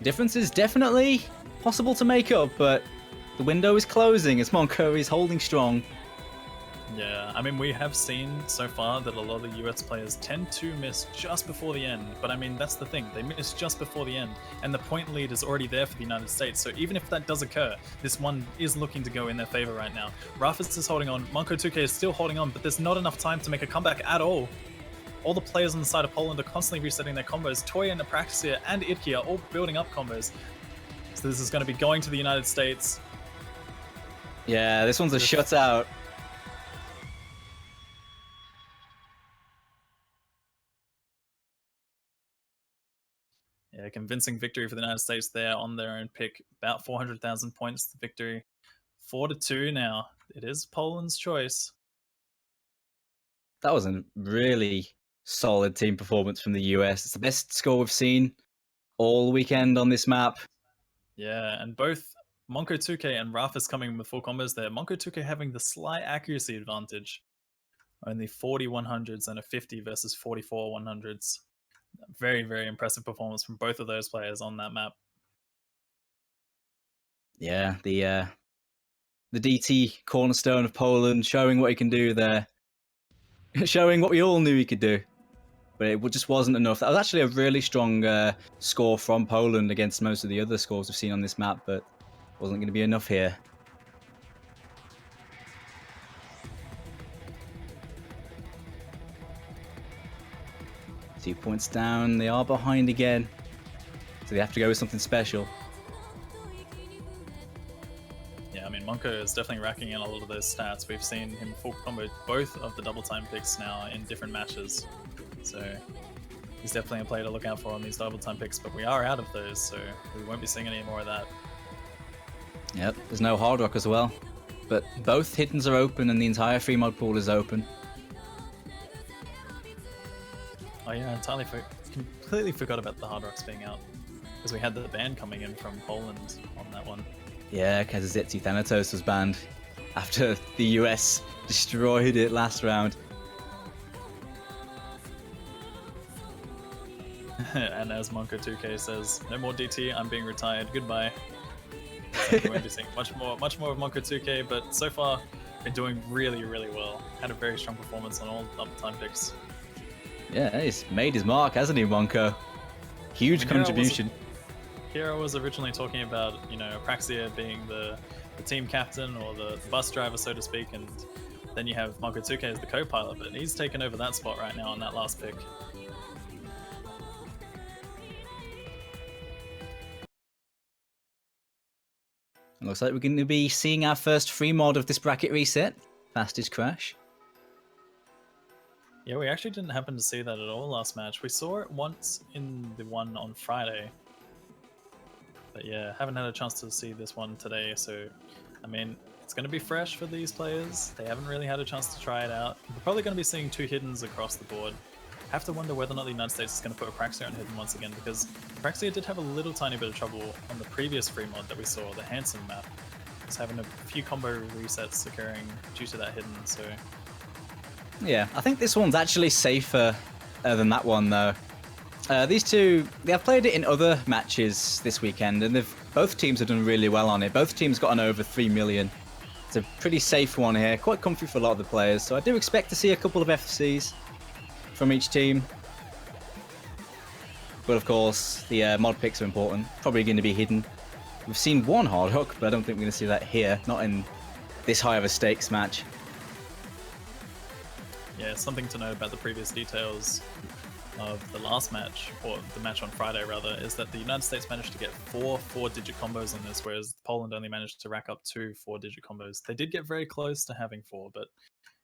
Difference is definitely possible to make up, but the window is closing as Monko is holding strong. Yeah, I mean, we have seen so far that a lot of US players tend to miss just before the end, but I mean, that's the thing, they miss just before the end, and the point lead is already there for the United States, so even if that does occur, this one is looking to go in their favor right now. Rafis is holding on, Monko 2K is still holding on, but there's not enough time to make a comeback at all. All the players on the side of Poland are constantly resetting their combos. Toy and Apraxia and Idki are all building up combos. So this is going to be going to the United States. Yeah, this one's a shutout. Yeah, convincing victory for the United States there on their own pick. About 400,000 points to victory. 4-2 now. It is Poland's choice. That was a really solid team performance from the US. It's the best score we've seen all weekend on this map. Yeah, and both Monko 2K and Rafis coming with full combos there. Monko 2K having the slight accuracy advantage. Only 40 100s and a 50 versus 44 100s. Very, very impressive performance from both of those players on that map. Yeah, the DT cornerstone of Poland showing what he can do there. Showing what we all knew he could do. But it just wasn't enough. That was actually a really strong score from Poland against most of the other scores we've seen on this map, but wasn't going to be enough here. 2 points down. They are behind again, so they have to go with something special. Yeah, I mean, Monko is definitely racking in a lot of those stats. We've seen him full combo both of the double time picks now in different matches. So he's definitely a player to look out for on these double time picks, but we are out of those, so we won't be seeing any more of that. Yep, there's no hard rock as well. But both hiddens are open and the entire free mod pool is open. Oh yeah, completely forgot about the hard rocks being out. Because we had the ban coming in from Poland on that one. Yeah, Kazazetsu Thanatos was banned. after the US destroyed it last round. And as Monko2K says, no more DT, I'm being retired, goodbye. So we won't be seeing much more of Monko2K, but so far, been doing really, really well. Had a very strong performance on all uptime picks. Yeah, he's made his mark, hasn't he, Monko? Huge contribution. Here I was originally talking about, you know, Apraxia being the team captain or the bus driver, so to speak, and then you have Monko2K as the co-pilot, but he's taken over that spot right now on that last pick. Looks like we're going to be seeing our first free mod of this bracket reset. Fastest crash. Yeah, we actually didn't happen to see that at all last match. We saw it once in the one on Friday. But yeah, haven't had a chance to see this one today, so I mean, it's going to be fresh for these players. They haven't really had a chance to try it out. We're probably going to be seeing 2 hiddens across the board. Have to wonder whether or not the United States is going to put Apraxia on hidden once again, because Apraxia did have a little tiny bit of trouble on the previous free mod that we saw, the Handsome map. It's having a few combo resets occurring due to that hidden, so... Yeah, I think this one's actually safer than that one, though. These two, they have played it in other matches this weekend, and both teams have done really well on it. Both teams got on over 3 million. It's a pretty safe one here, quite comfy for a lot of the players, so I do expect to see a couple of FCs from each team. But of course, the mod picks are important, probably going to be hidden. We've seen one hard hook, but I don't think we're going to see that here, not in this high of a stakes match. Yeah, something to know about the previous details of the last match, or the match on Friday rather, is that the United States managed to get 4 4-digit combos on this, whereas Poland only managed to rack up 2 4-digit combos. They did get very close to having 4, but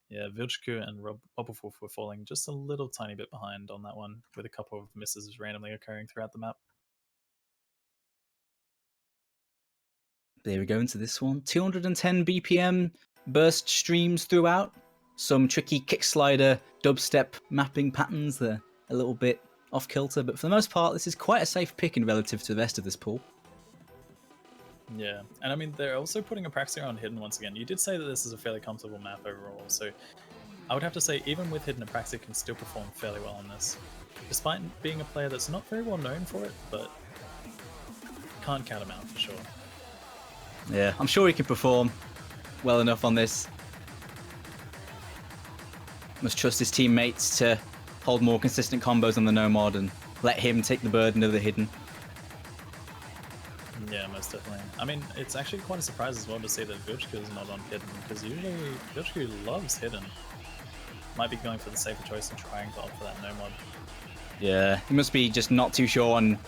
yeah, Vilchku and Bobofuf were falling just a little tiny bit behind on that one, with a couple of misses randomly occurring throughout the map. There we go into this one. 210 BPM burst streams throughout. Some tricky kick slider dubstep mapping patterns that are a little bit off kilter, but for the most part, this is quite a safe pick in relative to the rest of this pool. Yeah, and I mean, they're also putting Apraxia on hidden once again. You did say that this is a fairly comfortable map overall, so I would have to say even with hidden, Apraxia can still perform fairly well on this, despite being a player that's not very well known for it, but can't count him out for sure. Yeah, I'm sure he can perform well enough on this. Must trust his teammates to hold more consistent combos on the no mod and let him take the burden of the hidden. Yeah, most definitely. I mean, it's actually quite a surprise as well to see that Vilchku is not on hidden, because usually Vilchku loves hidden. Might be going for the safer choice and trying to opt for that no mod. Yeah, he must be just not too sure on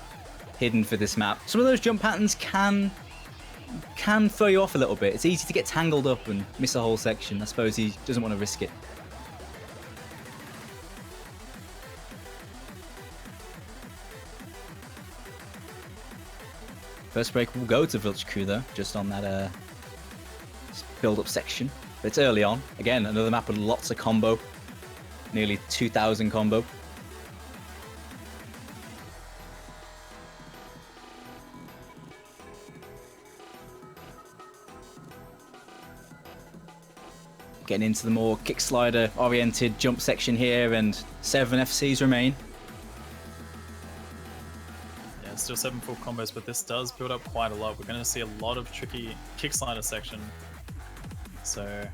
hidden for this map. Some of those jump patterns can throw you off a little bit. It's easy to get tangled up and miss a whole section. I suppose he doesn't want to risk it. First break will go to Vilchku though, just on that build-up section. But it's early on. Again, another map with lots of combo. Nearly 2,000 combo. Getting into the more kick slider oriented jump section here, and 7 FCs remain. Yeah, still 7 full combos, but this does build up quite a lot. We're going to see a lot of tricky kick slider section, so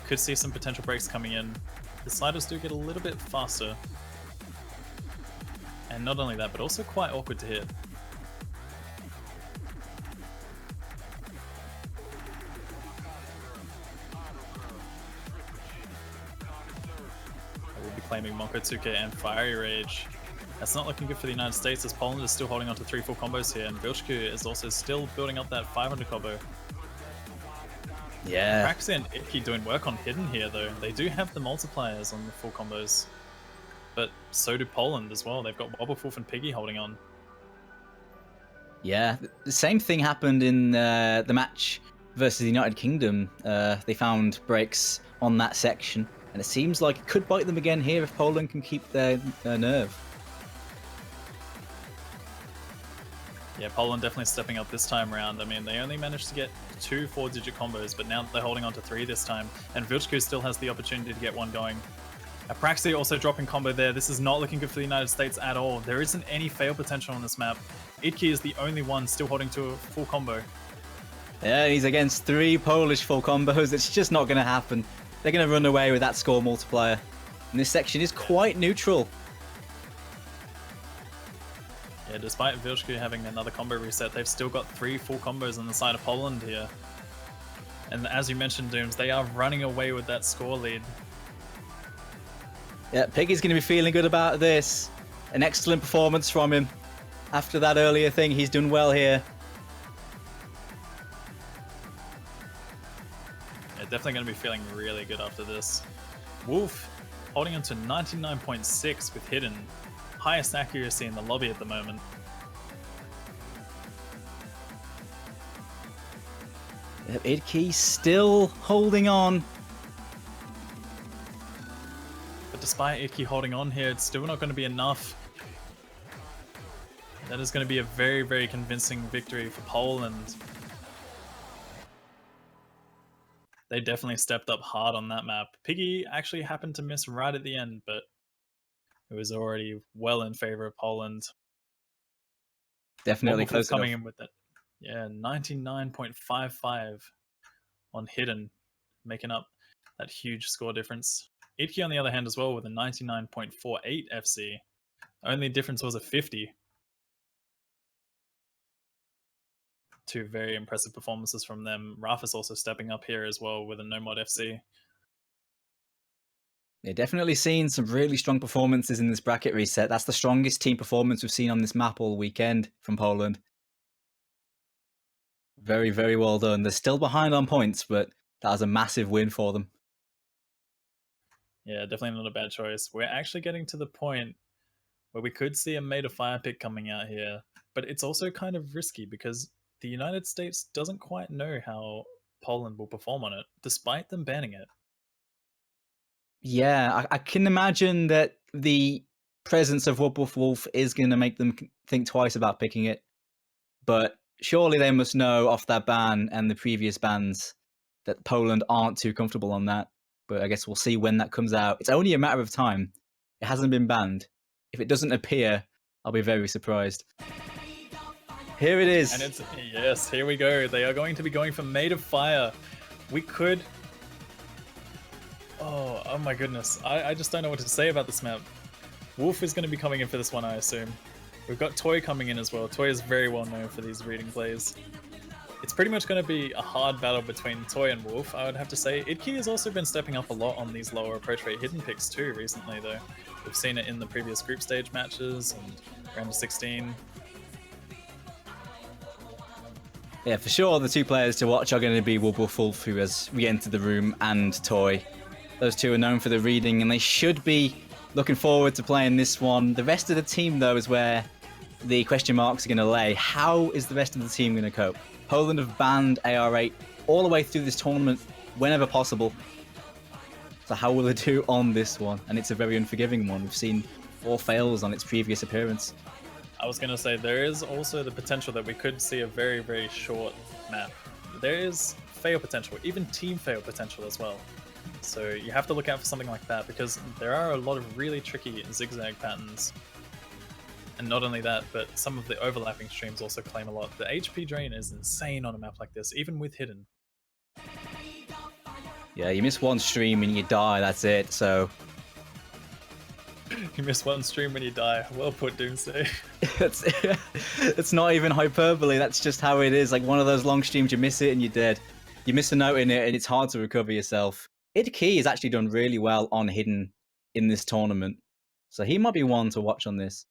could see some potential breaks coming in. The sliders do get a little bit faster, and not only that, but also quite awkward to hit. We'll be claiming Monko2K and Fiery Rage. That's not looking good for the United States, as Poland is still holding on to 3 full combos here, and Vilchku is also still building up that 500 combo. Yeah. Apraxia and Icky doing work on hidden here though. They do have the multipliers on the full combos, but so do Poland as well. They've got Wobblefoof and Piggy holding on. Yeah, the same thing happened in the match versus the United Kingdom. They found breaks on that section, and it seems like it could bite them again here if Poland can keep their nerve. Yeah, Poland definitely stepping up this time around. I mean, they only managed to get 2 4-digit combos, but now they're holding on to 3 this time. And Vilchku still has the opportunity to get one going. Apraxia also dropping combo there. This is not looking good for the United States at all. There isn't any fail potential on this map. Idki is the only one still holding to a full combo. Yeah, he's against 3 Polish full combos. It's just not going to happen. They're going to run away with that score multiplier. And this section is quite neutral. Yeah, despite Vilchku having another combo reset, they've still got 3 full combos on the side of Poland here. And as you mentioned, Dooms, they are running away with that score lead. Yeah, Piggy's going to be feeling good about this. An excellent performance from him. After that earlier thing, he's done well here. Yeah, definitely going to be feeling really good after this. Wolf holding on to 99.6 with Hidden. Highest accuracy in the lobby at the moment. Idki still holding on. But despite Idki holding on here, it's still not going to be enough. That is going to be a very, very convincing victory for Poland. They definitely stepped up hard on that map. Piggy actually happened to miss right at the end, but it was already well in favor of Poland. Definitely close coming enough. in with it. Yeah, 99.55 on Hidden, making up that huge score difference. Idki on the other hand as well with a 99.48 FC. Only difference was a 50. 2 very impressive performances from them. Rafis also stepping up here as well with a no mod FC. They've definitely seen some really strong performances in this bracket reset. That's the strongest team performance we've seen on this map all weekend from Poland. Very, very well done. They're still behind on points, but that was a massive win for them. Yeah, definitely not a bad choice. We're actually getting to the point where we could see a Made of Fire pick coming out here, but it's also kind of risky because the United States doesn't quite know how Poland will perform on it, despite them banning it. Yeah, I can imagine that the presence of Wolf is going to make them think twice about picking it. But surely they must know off that ban and the previous bans that Poland aren't too comfortable on that. But I guess we'll see when that comes out. It's only a matter of time. It hasn't been banned. If it doesn't appear, I'll be very surprised. Here it is. And it's, yes, here we go. They are going to be going for Made of Fire. We could... Oh my goodness. I just don't know what to say about this map. Wolf is going to be coming in for this one, I assume. We've got Toy coming in as well. Toy is very well known for these reading plays. It's pretty much going to be a hard battle between Toy and Wolf, I would have to say. Idki has also been stepping up a lot on these lower approach rate hidden picks too recently, though. We've seen it in the previous group stage matches and round of 16. Yeah, for sure, the 2 players to watch are going to be Wolf, who has re-entered the room, and Toy. Those 2 are known for the reading, and they should be looking forward to playing this one. The rest of the team, though, is where the question marks are going to lay. How is the rest of the team going to cope? Poland have banned AR8 all the way through this tournament whenever possible. So how will they do on this one? And it's a very unforgiving one. We've seen 4 fails on its previous appearance. I was going to say, there is also the potential that we could see a very, very short map. There is fail potential, even team fail potential as well. So you have to look out for something like that because there are a lot of really tricky zigzag patterns. And not only that, but some of the overlapping streams also claim a lot. The HP drain is insane on a map like this, even with Hidden. Yeah, you miss one stream and you die, that's it, so... You miss one stream when you die. Well put, Doomsday. It's not even hyperbole, that's just how it is. Like one of those long streams, you miss it and you're dead. You miss a note in it and it's hard to recover yourself. Idki has actually done really well on Hidden in this tournament. So he might be one to watch on this.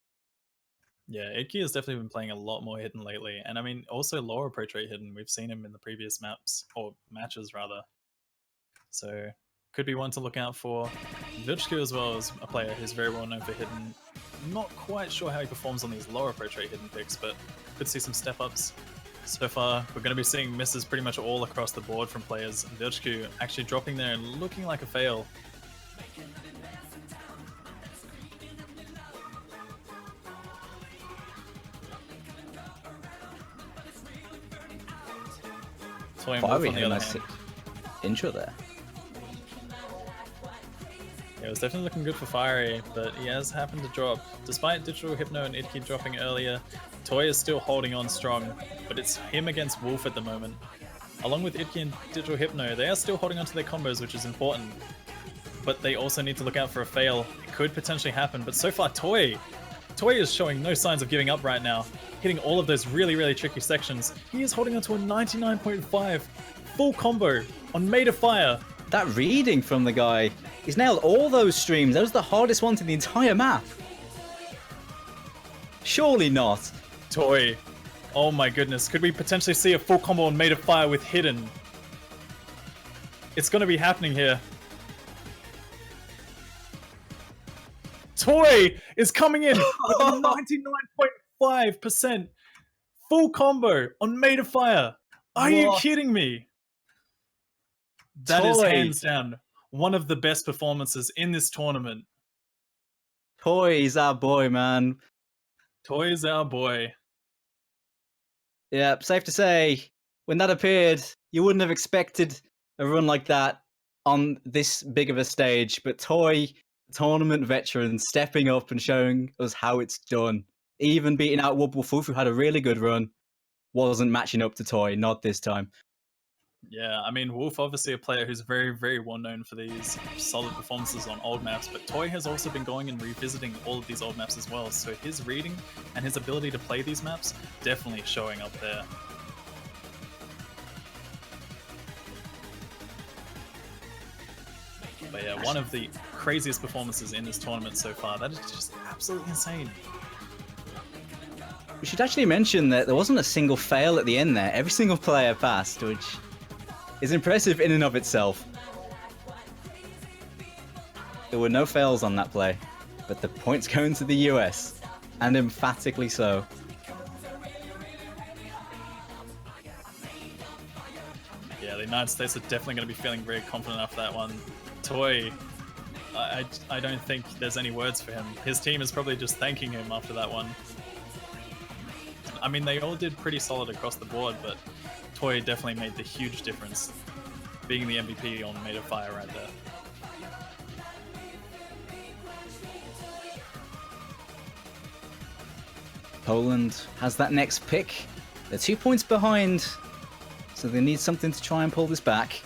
Yeah, Idki has definitely been playing a lot more Hidden lately. And I mean, also lower approach rate Hidden. We've seen him in the previous maps, or matches rather. So could be one to look out for. Vilchku as well is a player who's very well known for Hidden. Not quite sure how he performs on these lower approach rate Hidden picks, but could see some step ups. So far, we're going to be seeing misses pretty much all across the board from players. Vilchku actually dropping there and looking like a fail. Toy and Wolf Fiery on the had a other nice hand. intro there. Yeah, it was definitely looking good for Fiery, but he has happened to drop. Despite Digital Hypno and Idki dropping earlier, Toy is still holding on strong, but it's him against Wolf at the moment. Along with Idki and Digital Hypno, they are still holding on to their combos, which is important. But they also need to look out for a fail. It could potentially happen, but so far Toy is showing no signs of giving up right now, hitting all of those really, really tricky sections. He is holding on to a 99.5 full combo on Made of Fire. That reading from the guy, he's nailed all those streams. That was the hardest one to the entire map. Surely not. Toy. Oh my goodness, could we potentially see a full combo on Made of Fire with Hidden? It's gonna be happening here. Toy is coming in with a 99.5% full combo on Made of Fire. Are you kidding me? That is hands down one of the best performances in this tournament. Toy's our boy, man. Toy's our boy. Yeah, safe to say, when that appeared, you wouldn't have expected a run like that on this big of a stage, but Toy, tournament veteran, stepping up and showing us how it's done. Even beating out Wubble Foof, who had a really good run, wasn't matching up to Toy, not this time. Yeah, I mean, Wolf obviously a player who's very, very well known for these solid performances on old maps, but Toy has also been going and revisiting all of these old maps as well, so his reading and his ability to play these maps definitely showing up there. But yeah, one of the craziest performances in this tournament so far. That is just absolutely insane. We should actually mention that there wasn't a single fail at the end there. Every single player passed, which is impressive in and of itself. There were no fails on that play, but the points going to the US, and emphatically so. Yeah, the United States are definitely going to be feeling very confident after that one. Toy, I don't think there's any words for him. His team is probably just thanking him after that one. I mean, they all did pretty solid across the board, but Toy definitely made the huge difference, being the MVP on Made of Fire right there. Poland has that next pick. They're 2 points behind, so they need something to try and pull this back.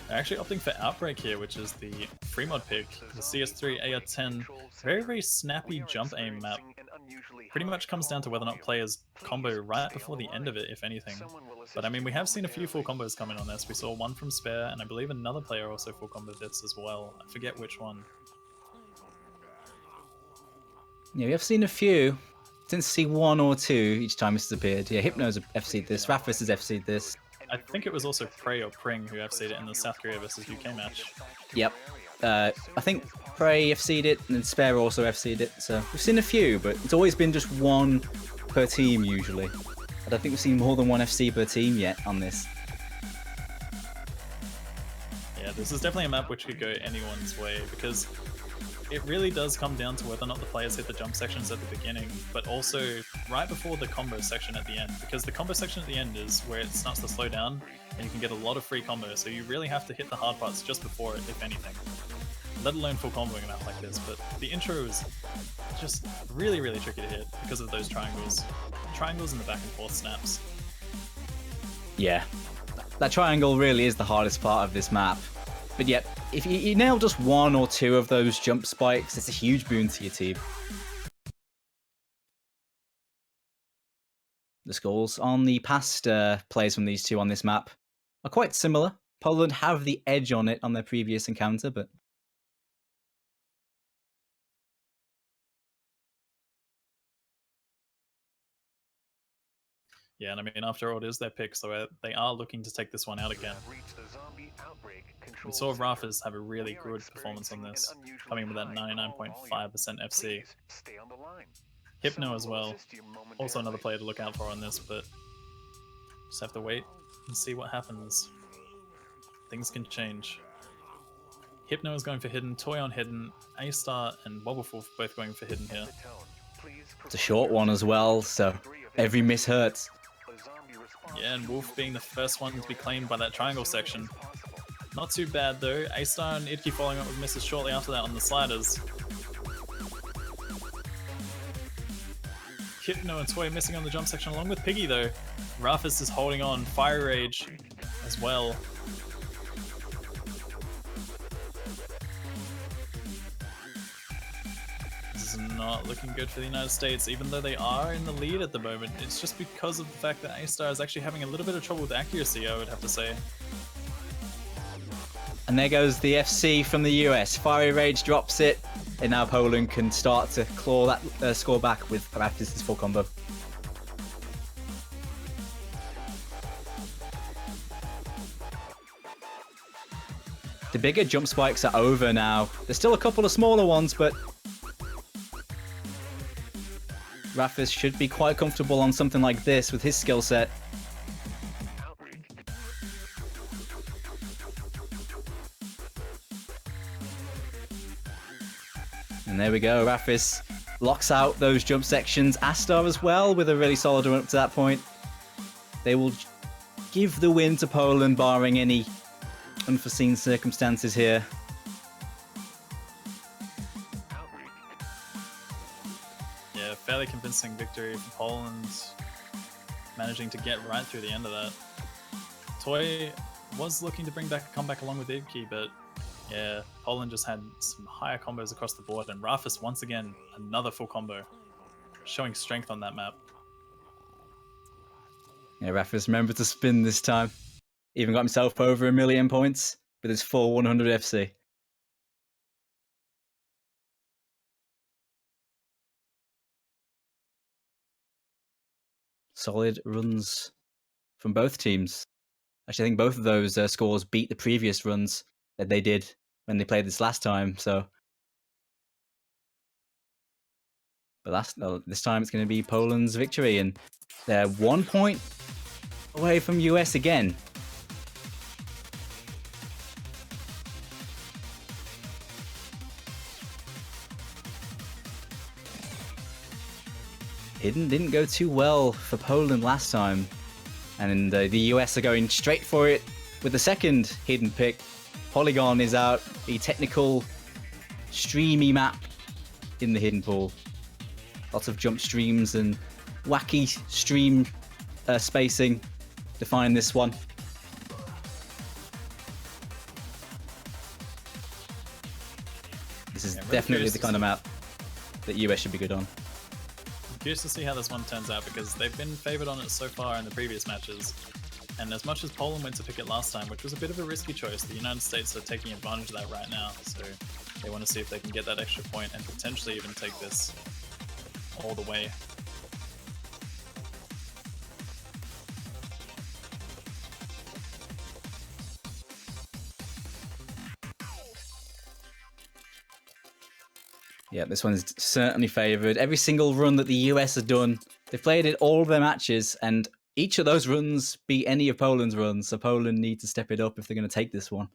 They're actually opting for Outbreak here, which is the free mod pick, the CS3 AR10. Very, very snappy jump aim map. Pretty much comes down to whether or not players combo right before the end of it, if anything. But I mean, we have seen a few full combos come in on this. We saw one from Spare, and I believe another player also full comboed this as well. I forget which one. Yeah, we have seen a few. Didn't see one or two each time this has appeared. Yeah, Hypno's FC'd this, Raffus has FC'd this. I think it was also Prey or Pring who FC'd it in the South Korea versus UK match. Yep. I think Prey FC'd it, and then Spare also FC'd it. So we've seen a few, but it's always been just one per team usually. I don't think we've seen more than one FC per team yet on this. Yeah, this is definitely a map which could go anyone's way, because it really does come down to whether or not the players hit the jump sections at the beginning, but also right before the combo section at the end, because the combo section at the end is where it starts to slow down and you can get a lot of free combos, so you really have to hit the hard parts just before it, if anything. Let alone full comboing a map like this, but the intro is just really, really tricky to hit because of those triangles. Triangles and the back and forth snaps. Yeah, that triangle really is the hardest part of this map. But yet, if you nail just one or two of those jump spikes, it's a huge boon to your team. The scores on the past plays from these two on this map are quite similar. Poland have the edge on it on their previous encounter, but yeah, and I mean, after all, it is their pick, so they are looking to take this one out again. We saw Raffus have a really good performance on this, coming in with that 99.5% FC. Hypno as well, also another player to look out for on this, but just have to wait and see what happens. Things can change. Hypno is going for Hidden, Toy on Hidden, A-Star and Wobbleful both going for Hidden here. it's a short one as well, so every miss hurts. Yeah, and Wolf being the first one to be claimed by that triangle section. Not too bad though. A-Star and Idki following up with misses shortly after that on the sliders. Hypno and Toy missing on the jump section along with Piggy though. Rafis is holding on. Fire Rage as well. This is not looking good for the United States, even though they are in the lead at the moment. It's just because of the fact that A-Star is actually having a little bit of trouble with accuracy, I would have to say. And there goes the FC from the US. Fiery Rage drops it, and now Poland can start to claw that score back with Rafis' full combo. The bigger jump spikes are over now. There's still a couple of smaller ones, but Rafis should be quite comfortable on something like this with his skill set. And there we go, Rafis locks out those jump sections. A-Star as well with a really solid run up to that point. They will give the win to Poland barring any unforeseen circumstances here. Yeah, fairly convincing victory for Poland, managing to get right through the end of that. Toy was looking to bring back a comeback along with Idki, but yeah, Poland just had some higher combos across the board, and Rafis once again, another full combo, showing strength on that map. Yeah, Rafis remembered to spin this time. Even got himself over 1,000,000 points with his full 100 FC. Solid runs from both teams. Actually, I think both of those scores beat the previous runs that they did when they played this last time. So, but this time it's going to be Poland's victory, and they're 1 point away from US again. Hidden didn't go too well for Poland last time, and the US are going straight for it with the second hidden pick. Polygon is out, a technical, streamy map in the hidden pool. Lots of jump streams and wacky stream spacing define this one. This is definitely the kind of map that US should be good on. Curious to see how this one turns out, because they've been favored on it so far in the previous matches. And as much as Poland went to pick it last time, which was a bit of a risky choice, the United States are taking advantage of that right now. So they want to see if they can get that extra point and potentially even take this all the way. Yeah, this one is certainly favoured. Every single run that the US have done, they've played it all of their matches, and each of those runs beat any of Poland's runs, so Poland need to step it up if they're going to take this one.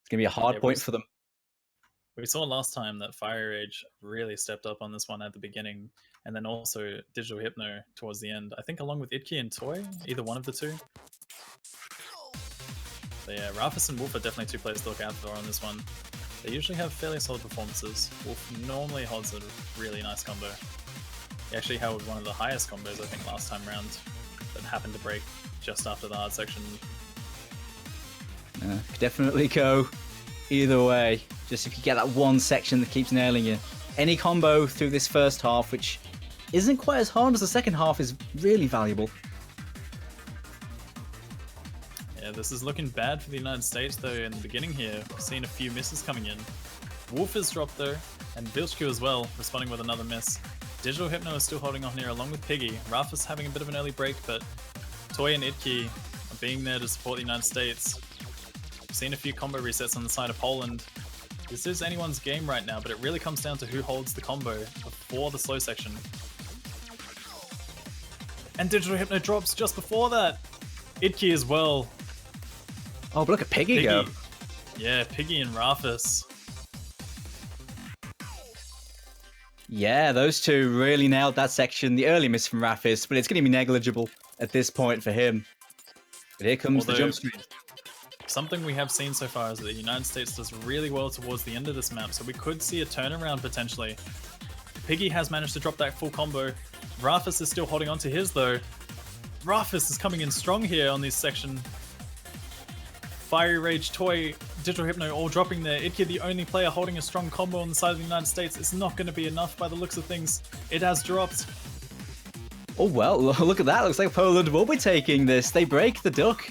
It's going to be a hard point for them. We saw last time that Fire Rage really stepped up on this one at the beginning, and then also Digital Hypno towards the end. I think along with Idki and Toy, either one of the two. So yeah, Rafis and Wolf are definitely two players to look out for on this one. They usually have fairly solid performances. Wolf normally holds a really nice combo. He actually held one of the highest combos, I think, last time round, that happened to break just after the hard section. Could definitely go either way. Just if you get that one section that keeps nailing you. Any combo through this first half, which isn't quite as hard as the second half, is really valuable. Yeah, this is looking bad for the United States though in the beginning here. We've seen a few misses coming in. Wolf is dropped though, and Vilchku as well, responding with another miss. Digital Hypno is still holding on here along with Piggy. Rafis having a bit of an early break, but Toy and Idki are being there to support the United States. We've seen a few combo resets on the side of Poland. This is anyone's game right now, but it really comes down to who holds the combo before the slow section. And Digital Hypno drops just before that. Idki as well. Oh, but look at Piggy go. Yeah, Piggy and Rafis. Yeah, those two really nailed that section. The early miss from Rafis, but it's going to be negligible. at this point for him. But here comes the jump screen. Something we have seen so far is that the United States does really well towards the end of this map, so we could see a turnaround potentially. Piggy has managed to drop that full combo. Rafis is still holding on to his though. Rafis is coming in strong here on this section. Fiery Rage, Toy, Digital Hypno all dropping there. Idkid, the only player holding a strong combo on the side of the United States. It's not going to be enough by the looks of things. It has dropped. Oh well, look at that. Looks like Poland will be taking this. They break the duck.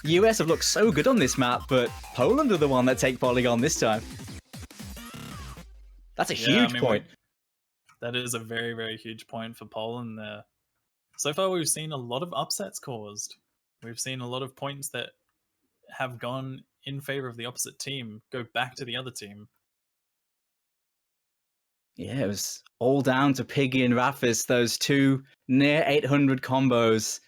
US have looked so good on this map, but Poland are the one that take Polygon this time. That's a huge point. That is a very, very huge point for Poland there. So far, we've seen a lot of upsets caused. We've seen a lot of points that have gone in favor of the opposite team go back to the other team. Yeah, it was all down to Piggy and Rafis, those two near 800 combos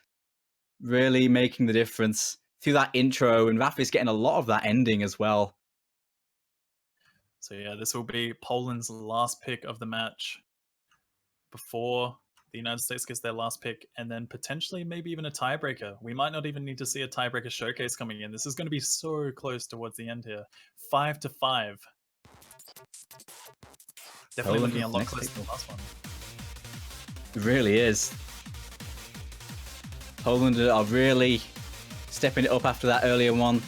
really making the difference through that intro, and Rafis getting a lot of that ending as well. So yeah, this will be Poland's last pick of the match before the United States gets their last pick, and then potentially maybe even a tiebreaker. We might not even need to see a tiebreaker showcase coming in. This is going to be so close towards the end here. 5-5. Definitely looking a lot closer to the last one. It really is. Poland are really stepping it up after that earlier one.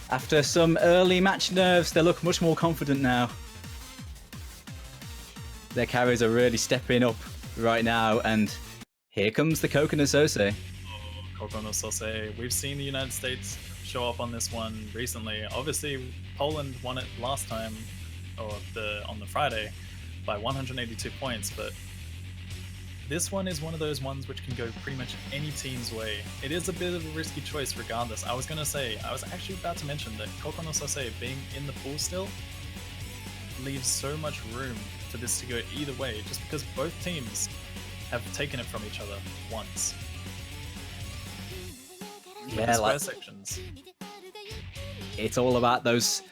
After some early match nerves, they look much more confident now. Their carries are really stepping up right now, and here comes the Coconut Sauce. Coconut Sauce. We've seen the United States show up on this one recently. Obviously, Poland won it last time, or on the Friday, by 182 points, but this one is one of those ones which can go pretty much any team's way. It is a bit of a risky choice regardless. I was actually about to mention that Coconut Sauce being in the pool still leaves so much room for this to go either way, just because both teams have taken it from each other once. Yeah, square sections. It's all about those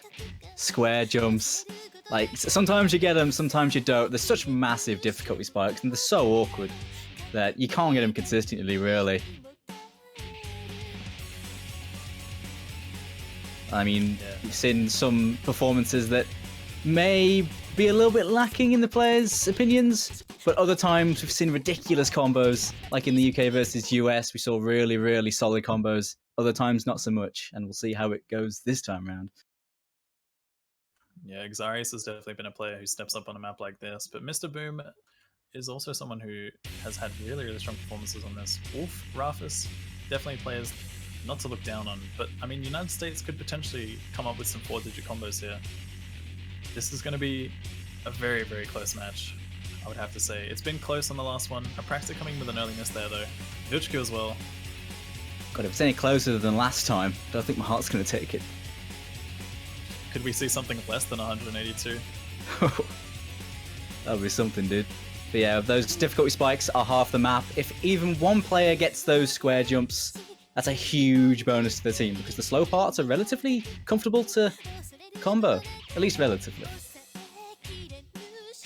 square jumps. Like, sometimes you get them, sometimes you don't. There's such massive difficulty spikes, and they're so awkward that you can't get them consistently, really. I mean, You've seen some performances that may be a little bit lacking in the players' opinions, but other times we've seen ridiculous combos. Like in the UK versus US, we saw really, really solid combos. Other times, not so much, and we'll see how it goes this time around. Yeah, Xarius has definitely been a player who steps up on a map like this, but Mr. Boom is also someone who has had really, really strong performances on this. Wolf, Rafis, definitely players not to look down on, but I mean, United States could potentially come up with some 4-digit combos here. This is going to be a very, very close match, I would have to say. It's been close on the last one. Apraxia coming with an early miss there, though. Vuchku as well. God, if it's any closer than last time, I don't think my heart's going to take it. Could we see something less than 182? That would be something, dude. But yeah, those difficulty spikes are half the map. If even one player gets those square jumps, that's a huge bonus to the team, because the slow parts are relatively comfortable to combo, at least relatively.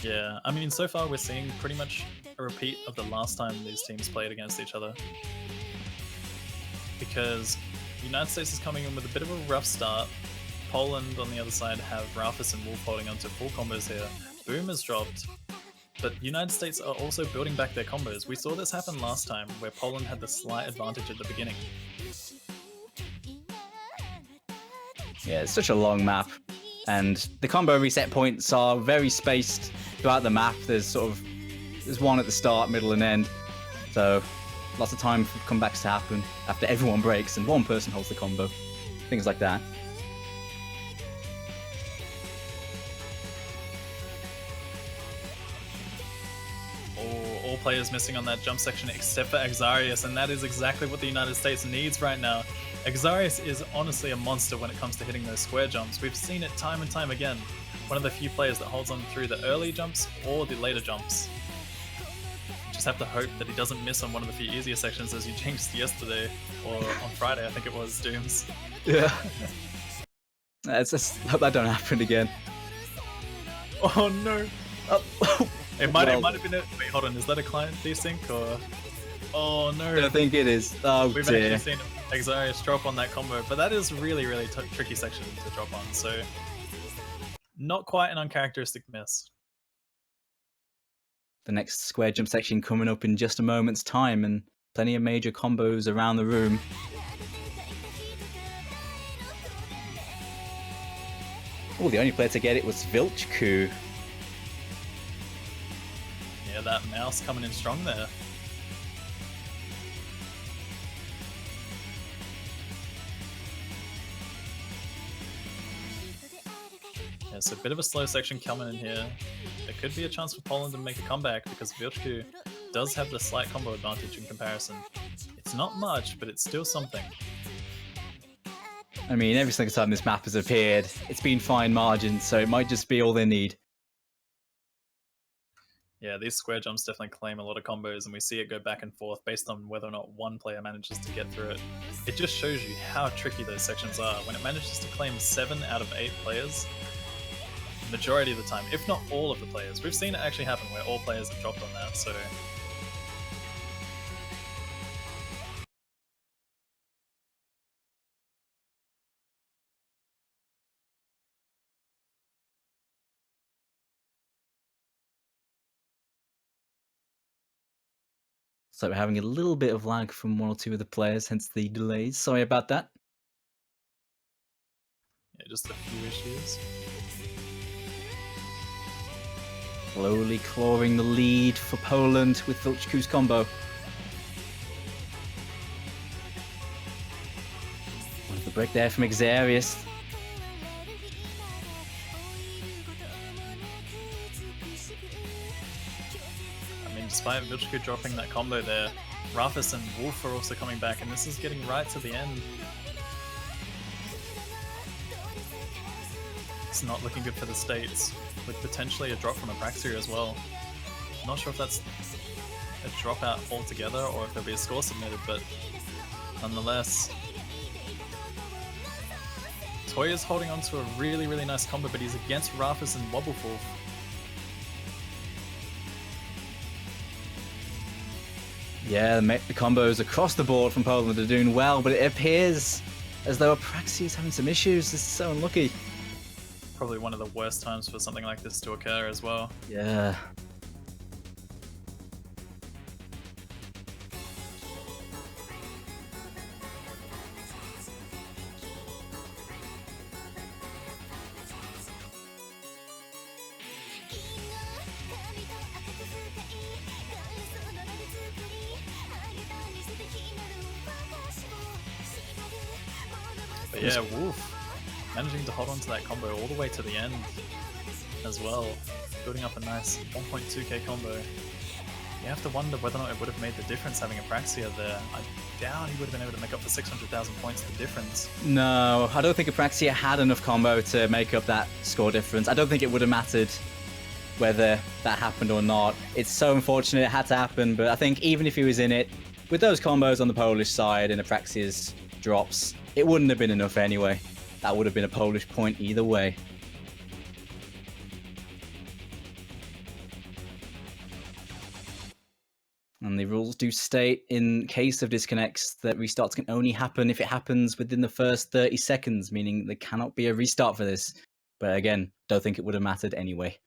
Yeah, I mean, so far we're seeing pretty much a repeat of the last time these teams played against each other. Because the United States is coming in with a bit of a rough start. Poland on the other side have Rafis and Wolf holding onto full combos here. Boom has dropped, but the United States are also building back their combos. We saw this happen last time, where Poland had the slight advantage at the beginning. Yeah, it's such a long map, and the combo reset points are very spaced throughout the map. There's one at the start, middle, and end, so lots of time for comebacks to happen after everyone breaks and one person holds the combo. Things like that. All players missing on that jump section except for Xarius, and that is exactly what the United States needs right now. Xarius is honestly a monster when it comes to hitting those square jumps. We've seen it time and time again. One of the few players that holds on through the early jumps or the later jumps. Just have to hope that he doesn't miss on one of the few easier sections as you jinxed yesterday, or on Friday I think it was, Dooms. Yeah. It's just, hope that don't happen again. Oh no! Oh. It might have been a... Wait, hold on, is that a client desync or... Oh no. I think it is. Oh We've dear. actually seen Exarius drop on that combo, but that is really, really tricky section to drop on, so not quite an uncharacteristic miss. The next square jump section coming up in just a moment's time, and plenty of major combos around the room. Oh, the only player to get it was Vilchku. Yeah, that mouse coming in strong there. Yeah, so a bit of a slow section coming in here. There could be a chance for Poland to make a comeback because Vilchku does have the slight combo advantage in comparison. It's not much, but it's still something. I mean, every single time this map has appeared, it's been fine margins, so it might just be all they need. Yeah, these square jumps definitely claim a lot of combos, and we see it go back and forth based on whether or not one player manages to get through it. It just shows you how tricky those sections are. When it manages to claim 7 out of 8 players, majority of the time, if not all of the players. We've seen it actually happen where all players have dropped on that, so... So we're having a little bit of lag from one or two of the players, hence the delays. Sorry about that. Yeah, just a few issues. Slowly clawing the lead for Poland with Vilchku's combo. The break there from Exarius. I mean, despite Vilchku dropping that combo there, Rafis and Wolf are also coming back, and this is getting right to the end. It's not looking good for the States, with potentially a drop from Apraxia as well. Not sure if that's a dropout altogether or if there'll be a score submitted, but nonetheless. Toya's holding on to a really, really nice combo, but he's against Rafis and Wobbleful. Yeah, the combos across the board from Poland are doing well, but it appears as though Apraxia is having some issues. This is so unlucky. Probably one of the worst times for something like this to occur as well. Yeah. But yeah, Wolf managing to hold on to that combo all the way to the end as well, building up a nice 1.2k combo. You have to wonder whether or not it would have made the difference having Apraxia there. I doubt he would have been able to make up for 600,000 points the difference. No, I don't think Apraxia had enough combo to make up that score difference. I don't think it would have mattered whether that happened or not. It's so unfortunate it had to happen, but I think even if he was in it, with those combos on the Polish side and Apraxia's drops, it wouldn't have been enough anyway. That would have been a Polish point either way. And the rules do state, in case of disconnects, that restarts can only happen if it happens within the first 30 seconds, meaning there cannot be a restart for this. But again, don't think it would have mattered anyway.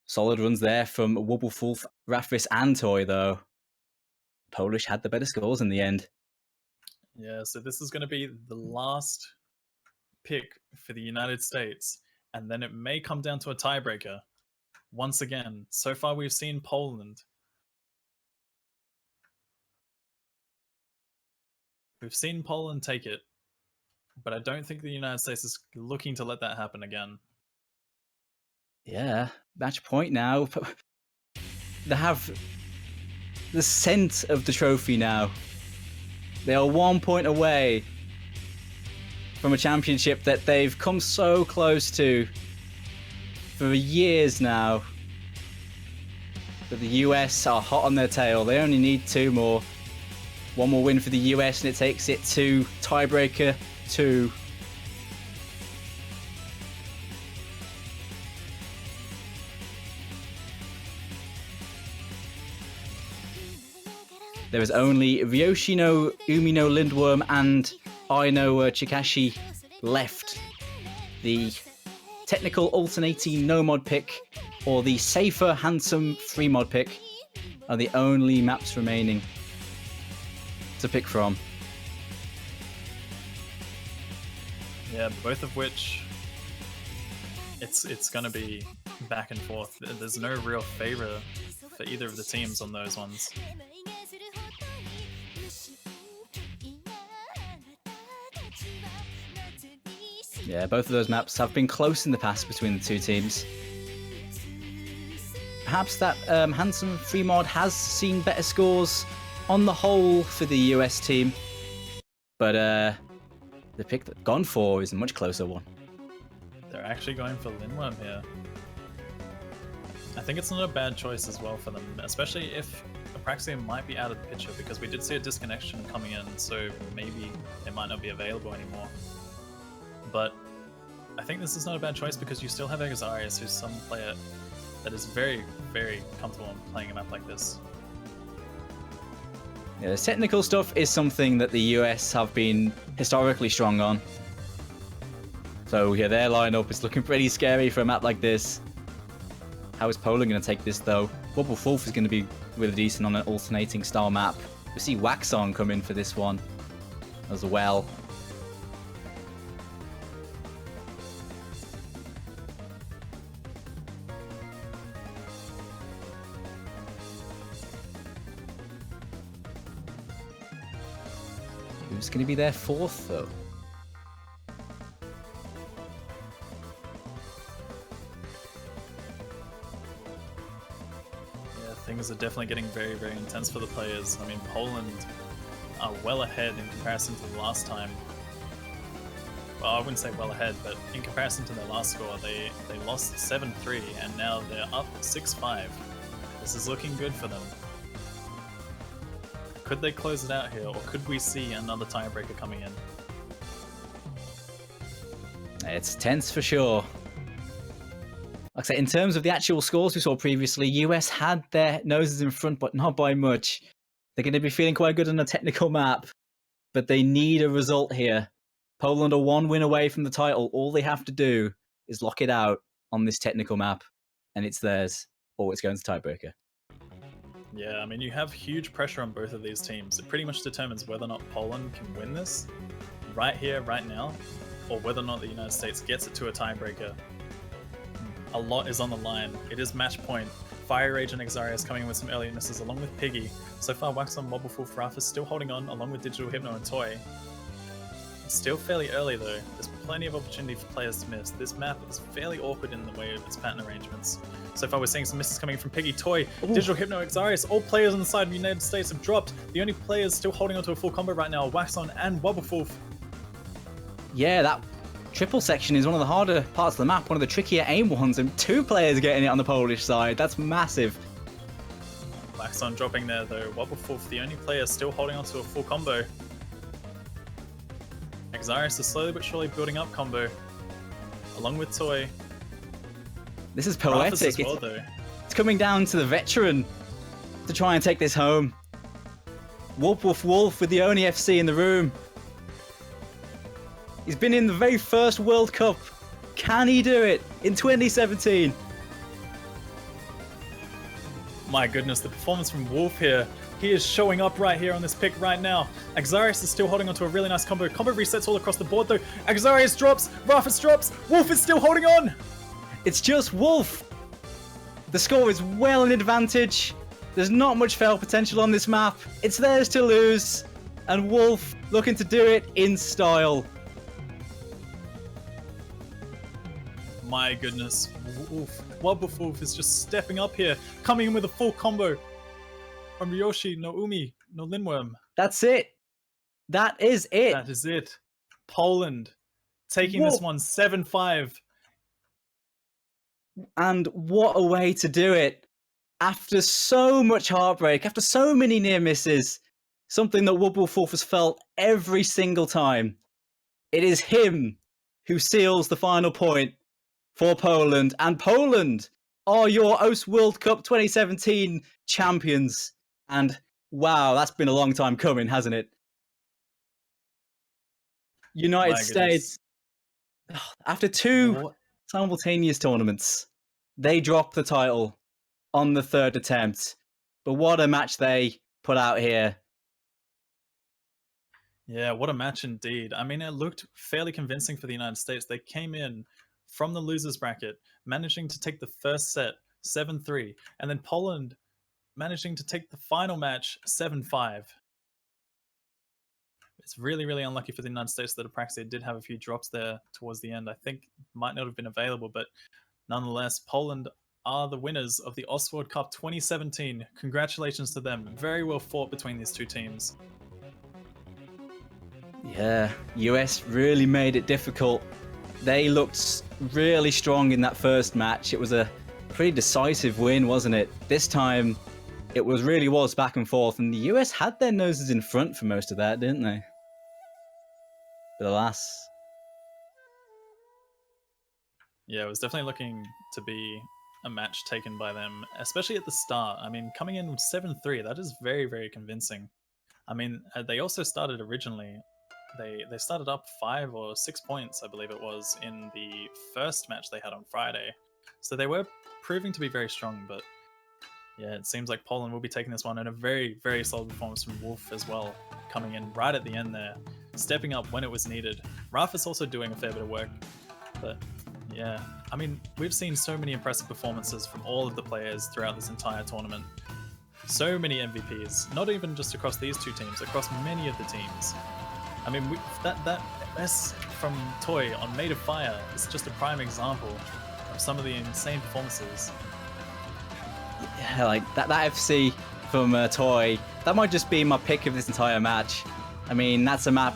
Solid runs there from Wobblefulf, Rafis and Toy, though. Polish had the better scores in the end. Yeah, so this is going to be the last pick for the United States, and then it may come down to a tiebreaker. Once again, so far we've seen Poland. We've seen Poland take it, but I don't think the United States is looking to let that happen again. Yeah, match point now. They have the scent of the trophy now. They are 1 point away from a championship that they've come so close to for years now. But the US are hot on their tail. They only need 2 more. 1 more win for the US and it takes it to tiebreaker 2. There is only Ryoshi no Umi no Lindworm and I no Chikashi left. The technical alternating no mod pick or the safer handsome free mod pick are the only maps remaining to pick from. Yeah, both of which it's gonna be back and forth. There's no real favor for either of the teams on those ones. Yeah, both of those maps have been close in the past between the two teams. Perhaps that handsome free mod has seen better scores on the whole for the US team, but the pick that gone for is a much closer one. They're actually going for Lindworm here. I think it's not a bad choice as well for them, especially if Apraxia might be out of the picture, because we did see a disconnection coming in, so maybe it might not be available anymore. But I think this is not a bad choice because you still have Exarius, who's some player that is very, very comfortable in playing a map like this. Yeah, the technical stuff is something that the US have been historically strong on. So yeah, their lineup is looking pretty scary for a map like this. How is Poland going to take this though? Wobble Wolf is going to be really decent on an alternating style map. We see Waxon come in for this one as well. Who's going to be their fourth though? Things are definitely getting very, very intense for the players. I mean, Poland are well ahead in comparison to the last time. Well, I wouldn't say well ahead, but in comparison to their last score, they lost 7-3 and now they're up 6-5. This is looking good for them. Could they close it out here, or could we see another tiebreaker coming in? It's tense for sure. Like I said, in terms of the actual scores we saw previously, US had their noses in front, but not by much. They're going to be feeling quite good on a technical map, but they need a result here. Poland are one win away from the title. All they have to do is lock it out on this technical map, and it's theirs, or it's going to tiebreaker. Yeah, I mean, you have huge pressure on both of these teams. It pretty much determines whether or not Poland can win this right here, right now, or whether or not the United States gets it to a tiebreaker. A lot is on the line. It is match point. Fire Rage and Exarius coming in with some early misses along with Piggy. So far, Waxon, Wobbleful, Faraf is still holding on along with Digital Hypno and Toy. It's still fairly early though. There's plenty of opportunity for players to miss. This map is fairly awkward in the way of its pattern arrangements. So far, we're seeing some misses coming in from Piggy, Toy, Digital Hypno, Exarius. All players on the side of the United States have dropped. The only players still holding onto a full combo right now are Waxon and Wobbleful. Yeah, that triple section is one of the harder parts of the map, one of the trickier aim ones, and two players getting it on the Polish side. That's massive. Waxon dropping there though. Wobbleful, the only player still holding onto a full combo. Exarius is slowly but surely building up combo, along with Toy. This is poetic. As well, though. It's coming down to the veteran to try and take this home. Wolf with the only FC in the room. He's been in the very first World Cup. Can he do it in 2017? My goodness, the performance from Wolf here. He is showing up right here on this pick right now. Exarius is still holding onto a really nice combo. Combo resets all across the board though. Exarius drops, Rafis drops, Wolf is still holding on! It's just Wolf. The score is well in advantage. There's not much fail potential on this map. It's theirs to lose. And Wolf looking to do it in style. My goodness, Wolf. Wobbleful is just stepping up here, coming in with a full combo from Ryoshi, no Umi, no Lindworm. That's it. That is it. That is it. Poland taking this one 7-5. And what a way to do it. After so much heartbreak, after so many near misses, something that Wobbleful has felt every single time. It is him who seals the final point for Poland, and Poland are your OS World Cup 2017 champions. And Wow, that's been a long time coming, hasn't it? United My goodness. States, after 2 What? simultaneous tournaments, they dropped the title on the 3rd attempt. But what a match they put out here. Yeah, what a match indeed. I mean, it looked fairly convincing for the United States. They came in from the losers bracket, managing to take the first set 7-3, and then Poland managing to take the final match 7-5. It's really, really unlucky for the United States that Apraxia did have a few drops there towards the end. I think might not have been available, but nonetheless, Poland are the winners of the Oswald Cup 2017. Congratulations to them. Very well fought between these two teams. Yeah, US really made it difficult. They looked really strong in that first match. It was a pretty decisive win, wasn't it? This time, it really was back and forth, and the US had their noses in front for most of that, didn't they? But alas. Yeah, it was definitely looking to be a match taken by them, especially at the start. I mean, coming in with 7-3, that is very, very convincing. I mean, they also started originally. They started up 5 or 6 points, I believe it was, in the first match they had on Friday. So they were proving to be very strong, but yeah, it seems like Poland will be taking this one, and a very, very solid performance from Wolf as well, coming in right at the end there, stepping up when it was needed. Rafis also doing a fair bit of work, but yeah, I mean, we've seen so many impressive performances from all of the players throughout this entire tournament. So many MVPs, not even just across these two teams, across many of the teams. I mean, that S from Toy on Made of Fire is just a prime example of some of the insane performances. Yeah, like that FC from Toy, that might just be my pick of this entire match. I mean, that's a map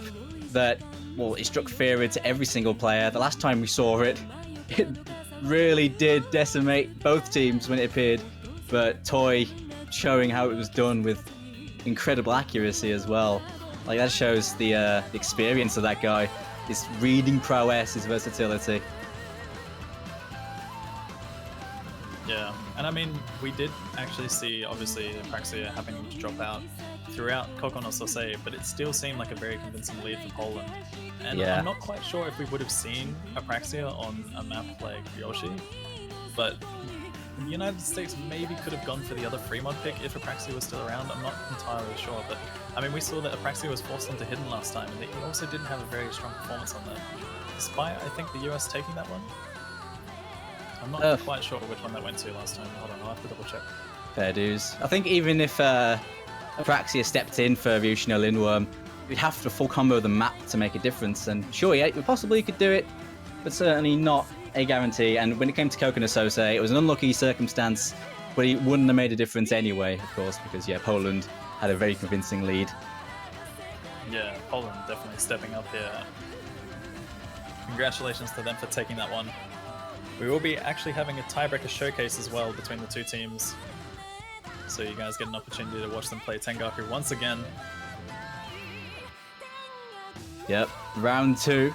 that, well, it struck fear into every single player. The last time we saw it, it really did decimate both teams when it appeared, but Toy showing how it was done with incredible accuracy as well. Like, that shows the experience of that guy, his reading prowess, his versatility. Yeah, and I mean, we did actually see, obviously, Apraxia having to drop out throughout Kokonos Sosei, but it still seemed like a very convincing lead for Poland. And Yeah. I'm not quite sure if we would have seen Apraxia on a map like Yoshi, but the United States maybe could have gone for the other Fremont pick if Apraxia was still around. I'm not entirely sure, but I mean, we saw that Apraxia was forced onto Hidden last time, and he also didn't have a very strong performance on that, despite, I think, the US taking that one. I'm not quite sure which one that went to last time. Hold on, I'll have to double check. Fair dues. I think even if Apraxia stepped in for Ryushino Linworm, we'd have to full combo the map to make a difference. And sure, yeah, we possibly could do it, but certainly not a guarantee. And when it came to Kokono Sosei, it was an unlucky circumstance, but it wouldn't have made a difference anyway, of course, because, yeah, Poland had a very convincing lead. Yeah, Poland definitely stepping up here. Congratulations to them for taking that one. We will be actually having a tiebreaker showcase as well between the two teams, so you guys get an opportunity to watch them play Tengaku once again. Yep, round 2.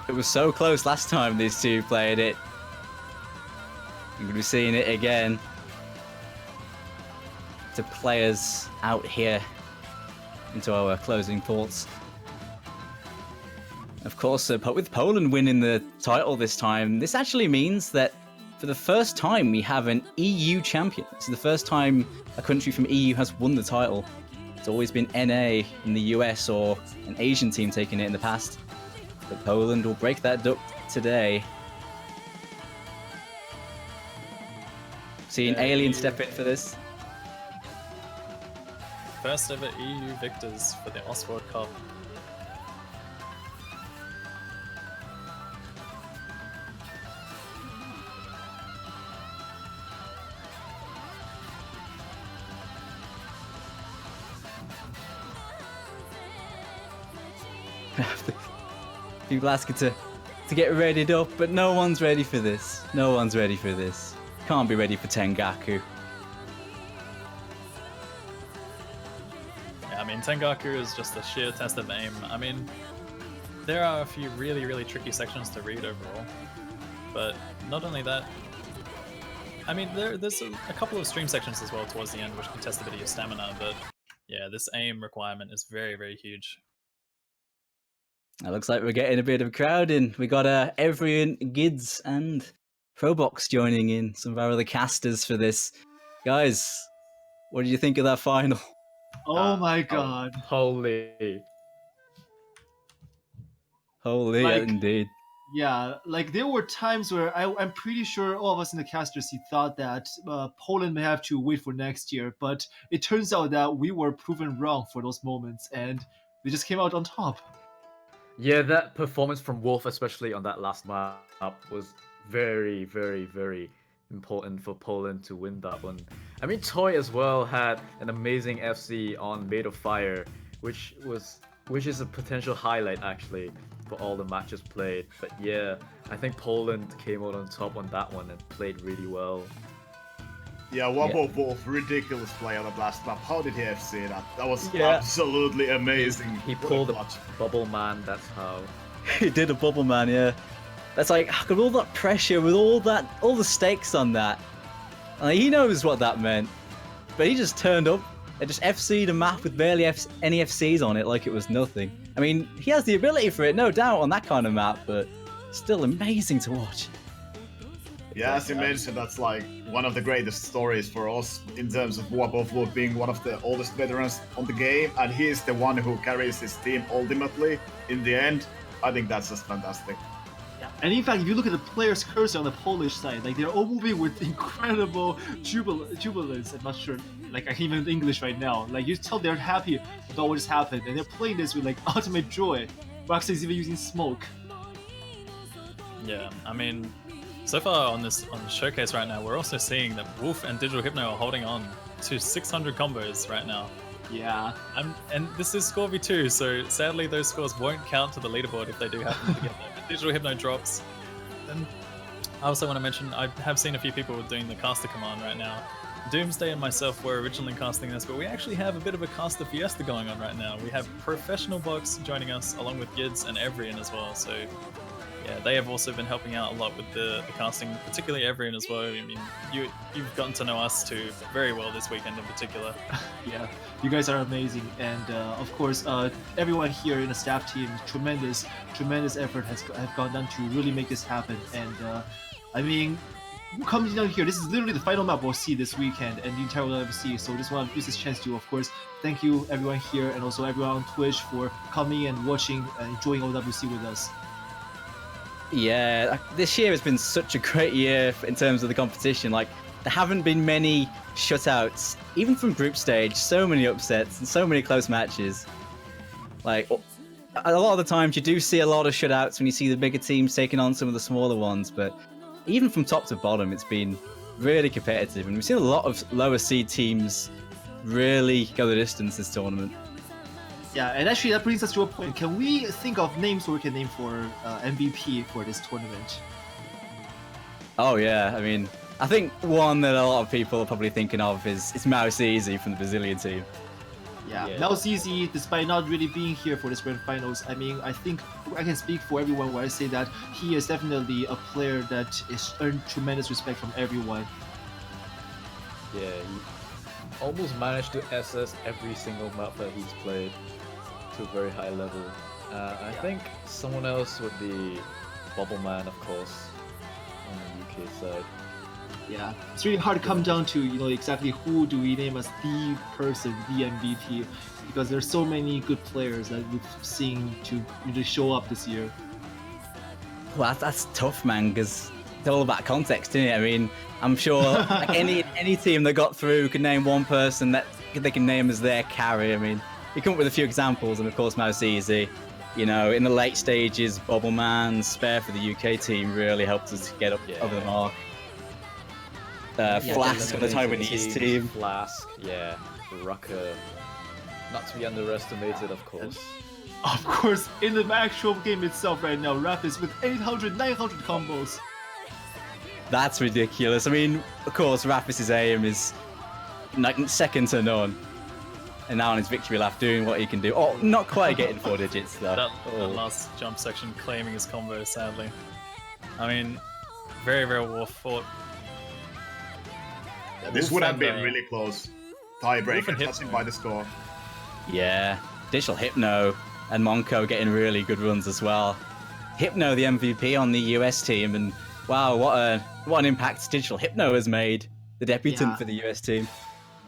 It was so close last time these two played it. We're going to be seeing it again. To players out here into our closing thoughts. Of course, with Poland winning the title this time, this actually means that for the first time we have an EU champion. This is the first time a country from EU has won the title. It's always been NA in the US or an Asian team taking it in the past. But Poland will break that duck today. Seeing Alien step in for this. First ever EU victors for the Oswald Cup. People asking to get readied up, but no one's ready for this. No one's ready for this. Can't be ready for Tengaku. Yeah, I mean, Tengaku is just a sheer test of aim. I mean, there are a few really, really tricky sections to read overall, but not only that, I mean, there's a couple of stream sections as well towards the end which can test a bit of your stamina, but yeah, this aim requirement is very, very huge. It looks like we're getting a bit of crowd in. We got Everyone, Gids, and Probox joining in, some of our other casters for this. Guys, what did you think of that final? Oh my god. Holy. Holy, Like- indeed. Yeah, like there were times where I'm pretty sure all of us in the caster seat thought that Poland may have to wait for next year, but it turns out that we were proven wrong for those moments, and they just came out on top. Yeah, that performance from Wolf, especially on that last map, was very, very, very important for Poland to win that one. I mean, Toy as well had an amazing FC on Made of Fire, which is a potential highlight actually for all the matches played. But yeah, I think Poland came out on top on that one and played really well. Yeah, Wobble Wolf, ridiculous play on the last map. How did he FC that? That was Yeah. absolutely amazing. He What a pulled a clutch. bubble man, that's how. He did a bubble man, yeah. That's like, with all that pressure, with all the stakes on that. Like, he knows what that meant. But he just turned up and just FC'd a map with barely any FCs on it like it was nothing. I mean, he has the ability for it, no doubt, on that kind of map, but still amazing to watch. Yeah, as you mentioned, that's like one of the greatest stories for us in terms of Wobble Wolf being one of the oldest veterans on the game, and he is the one who carries his team ultimately in the end. I think that's just fantastic. Yeah. And in fact, if you look at the players' cursor on the Polish side, like they're all moving with incredible jubilance. I'm not sure, like I can't even English right now. Like you tell they're happy about what just happened, and they're playing this with like ultimate joy. Roxy is even using smoke. Yeah, I mean, so far on the showcase right now, we're also seeing that Wolf and Digital Hypno are holding on to 600 combos right now. Yeah. And this is score v2, so sadly those scores won't count to the leaderboard if they do happen to get there. If Digital Hypno drops. Then I also want to mention, I have seen a few people doing the caster command right now. Doomsday and myself were originally casting this, but we actually have a bit of a caster fiesta going on right now. We have Professional Box joining us, along with Gids and Evrian as well, so yeah, they have also been helping out a lot with the casting, particularly Evrian as well. I mean, you've gotten to know us two very well this weekend in particular. Yeah, you guys are amazing, and of course, everyone here in the staff team, tremendous effort has gone down to really make this happen. And I mean, coming down here, this is literally the final map we'll see this weekend, and the entire world will ever see. So just want to use this chance to, of course, thank you everyone here, and also everyone on Twitch for coming and watching and enjoying OWC with us. Yeah, this year has been such a great year in terms of the competition. Like, there haven't been many shutouts, even from group stage. So many upsets and so many close matches. Like, a lot of the times you do see a lot of shutouts when you see the bigger teams taking on some of the smaller ones, but even from top to bottom, it's been really competitive, and we've seen a lot of lower seed teams really go the distance this tournament. Yeah, and actually that brings us to a point. Can we think of names we can name for MVP for this tournament? Oh yeah, I mean, I think one that a lot of people are probably thinking of is Mouse Easy from the Brazilian team. Yeah, Mouse Easy, despite not really being here for this grand finals, I mean, I think I can speak for everyone when I say that he is definitely a player that is earned tremendous respect from everyone. Yeah, he almost managed to SS every single map that he's played to a very high level. I think someone else would be Bubble Man, of course, on the UK side. Yeah, it's really hard to come down to, you know, exactly who do we name as the person, the MVP, because there's so many good players that we've seen to really show up this year. Well, that's tough, man, because it's all about context, isn't it? I mean, I'm sure like any team that got through can name one person that they can name as their carry. I mean, you come up with a few examples, and of course, Mouse Easy. You know, in the late stages, Bubble Man, Spare for the UK team really helped us to get up over the mark. Flask on the Taiwanese team. Flask, yeah. Rucker. Not to be underestimated, of course. Of course, in the actual game itself right now, Raph is with 800, 900 combos. That's ridiculous. I mean, of course, Raphis's aim is like second to none. And now on his victory lap, doing what he can do. Oh, not quite getting 4 digits though. That last jump section claiming his combo, sadly. I mean, very, very well fought. Yeah, this Wolf would have and, been really close. Tiebreaker, Wolf and judging Hypno. by the score. Yeah, Digital Hypno and Monko getting really good runs as well. Hypno, the MVP on the US team, and wow, what an impact Digital Hypno has made, the debutant Yeah. for the US team.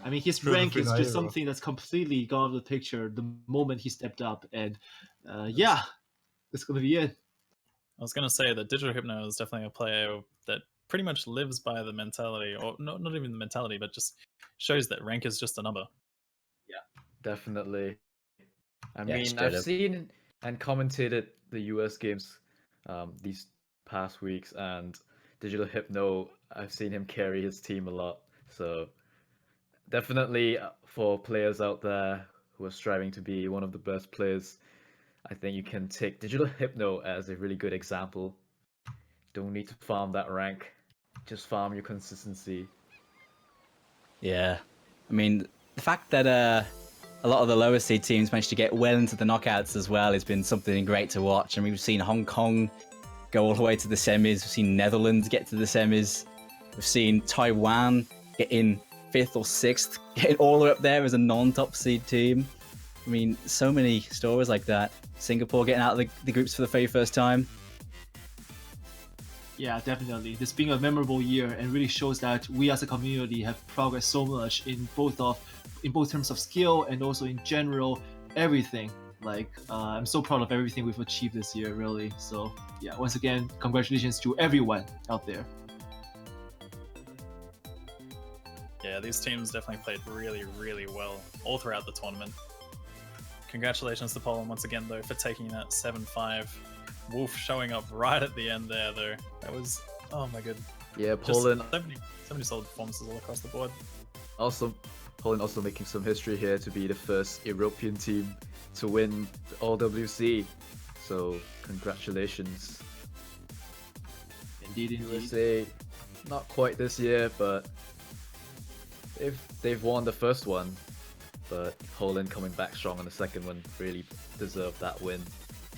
I mean, his Through the rank is just Finale. something that's completely gone out of the picture the moment he stepped up, and yeah, that's gonna be it. I was going to say that Digital Hypno is definitely a player that pretty much lives by the mentality, or not even the mentality, but just shows that rank is just a number. Definitely. I Yeah, mean, straight I've up. seen and commentated the US games these past weeks, and Digital Hypno, I've seen him carry his team a lot. So definitely for players out there who are striving to be one of the best players, I think you can take Digital Hypno as a really good example. Don't need to farm that rank, just farm your consistency. Yeah, I mean, the fact that a lot of the lower seed teams managed to get well into the knockouts as well has been something great to watch. I mean, we've seen Hong Kong go all the way to the semis. We've seen Netherlands get to the semis. We've seen Taiwan get in 5th or 6th, getting all the way up there as a non-top seed team. I mean, so many stories like that. Singapore getting out of the groups for the very first time. Yeah, definitely. This being a memorable year and really shows that we as a community have progressed so much in both terms of skill and also in general everything. Like I'm so proud of everything we've achieved this year, really. So yeah, once again, congratulations to everyone out there. Yeah, these teams definitely played really, really well all throughout the tournament. Congratulations to Poland once again, though, for taking that 7-5. Wolf showing up right at the end there, though. That was, oh my god. Yeah, Just Poland so many solid performances all across the board. Poland also making some history here to be the first European team to win the LWC. So congratulations. Indeed, indeed. USA, not quite this year, but they've won the first one. But Poland coming back strong on the second one really deserved that win.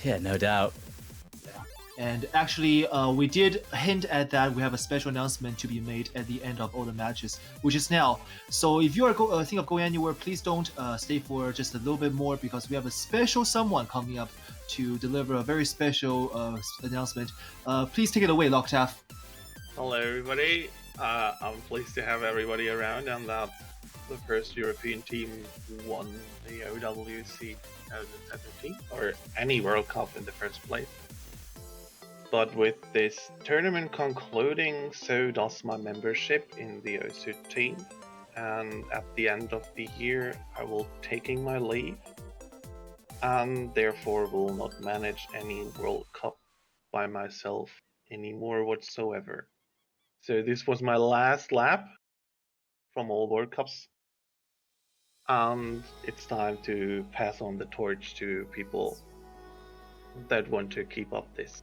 Yeah, no doubt. And actually, we did hint at that. We have a special announcement to be made at the end of all the matches, which is now. So if you are thinking of going anywhere, please don't stay for just a little bit more, because we have a special someone coming up to deliver a very special announcement. Please take it away, Locktaff. Hello, everybody. I'm pleased to have everybody around, and that the first European team won the OWC 2017, or any World Cup in the first place. But with this tournament concluding, so does my membership in the OSU team. And at the end of the year, I will taking my leave, and therefore will not manage any World Cup by myself anymore whatsoever. So this was my last lap from all World Cups, and it's time to pass on the torch to people that want to keep up this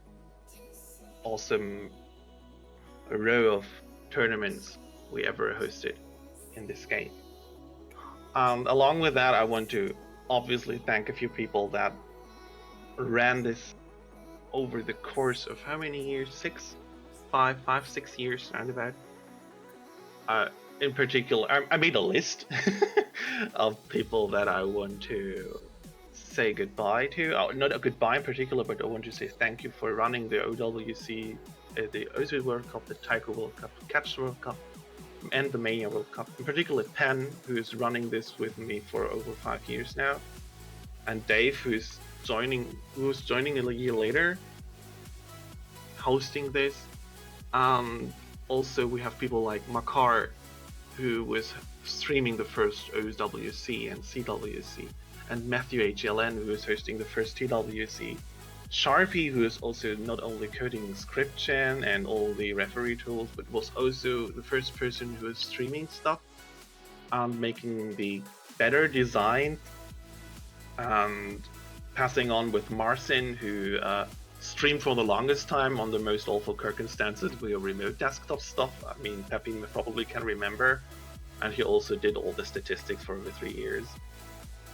awesome row of tournaments we ever hosted in this game. Along with that, I want to obviously thank a few people that ran this over the course of how many years? 6 years, roundabout. In particular, I made a list of people that I want to say goodbye to. Not a goodbye in particular, but I want to say thank you for running the OWC, the OSU World Cup, the Tiger World Cup, the Catch World Cup, and the Mania World Cup. In particular, Penn, who's running this with me for over 5 years now, and Dave, who's joining a year later, hosting this. Also, we have people like Makar, who was streaming the first OWC and CWC, and Matthew HLN, who is hosting the first TWC. Sharpie, who is also not only coding script gen and all the referee tools, but was also the first person who was streaming stuff and making the better design, and passing on with Marcin, who streamed for the longest time on the most awful circumstances with remote desktop stuff. I mean, Peppy probably can remember, and he also did all the statistics for over 3 years.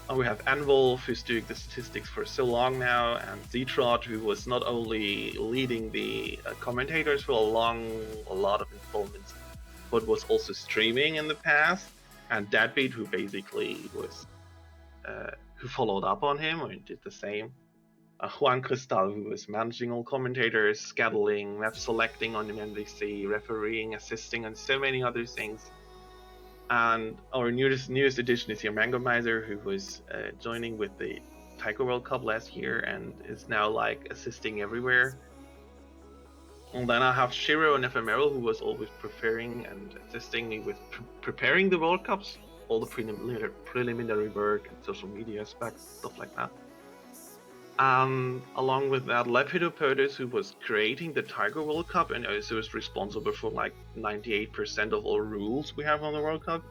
And we have Anvil, who's doing the statistics for so long now, and Zetrot, who was not only leading the commentators for a lot of installments, but was also streaming in the past, and Deadbeat, who basically was who followed up on him or did the same. Juan Cristal, who was managing all commentators, scheduling, map selecting on the MDC, refereeing, assisting, and so many other things. And our newest addition is here, Mango Miser, who was joining with the Taiko World Cup last year and is now like assisting everywhere. And then I have Shiro and Ephemeral, who was always preparing and assisting me with preparing the World Cups, all the preliminary work and social media aspects, stuff like that. Along with that, Lepidopodes, who was creating the Tiger World Cup and also is responsible for like 98% of all rules we have on the World Cup.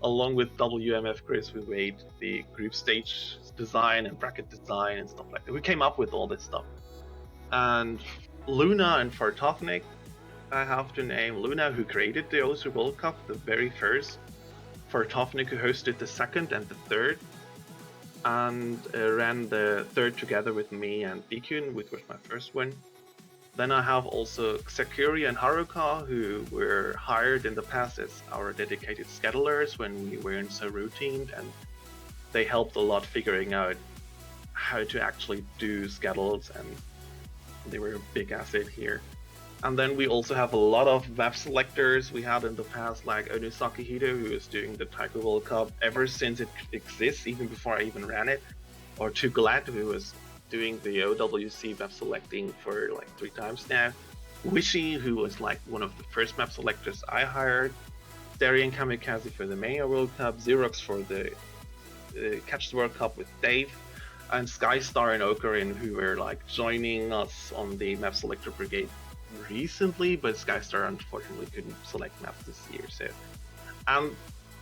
Along with WMF Chris, who made the group stage design and bracket design and stuff like that. We came up with all this stuff. And Luna and Fartovnik, I have to name. Luna, who created the Osu World Cup, the very first. Fartovnik, who hosted the second and the third. And ran the third together with me and Bikun, which was my first one. Then I have also Sakuri and Haruka, who were hired in the past as our dedicated schedulers when we weren't so routine, and they helped a lot figuring out how to actually do schedules, and they were a big asset here. And then we also have a lot of map selectors we had in the past, like Onusaki Hito, who is doing the Taiko World Cup ever since it exists, even before I even ran it. Or Tugalat, who was doing the OWC map selecting for like 3 times now. Wishy, who was like one of the first map selectors I hired. Darian Kamikaze for the Mania World Cup. Xerox for the Catch the World Cup with Dave. And Skystar and Okarin, who were like joining us on the map selector brigade recently, but Skystar unfortunately couldn't select maps this year. So, and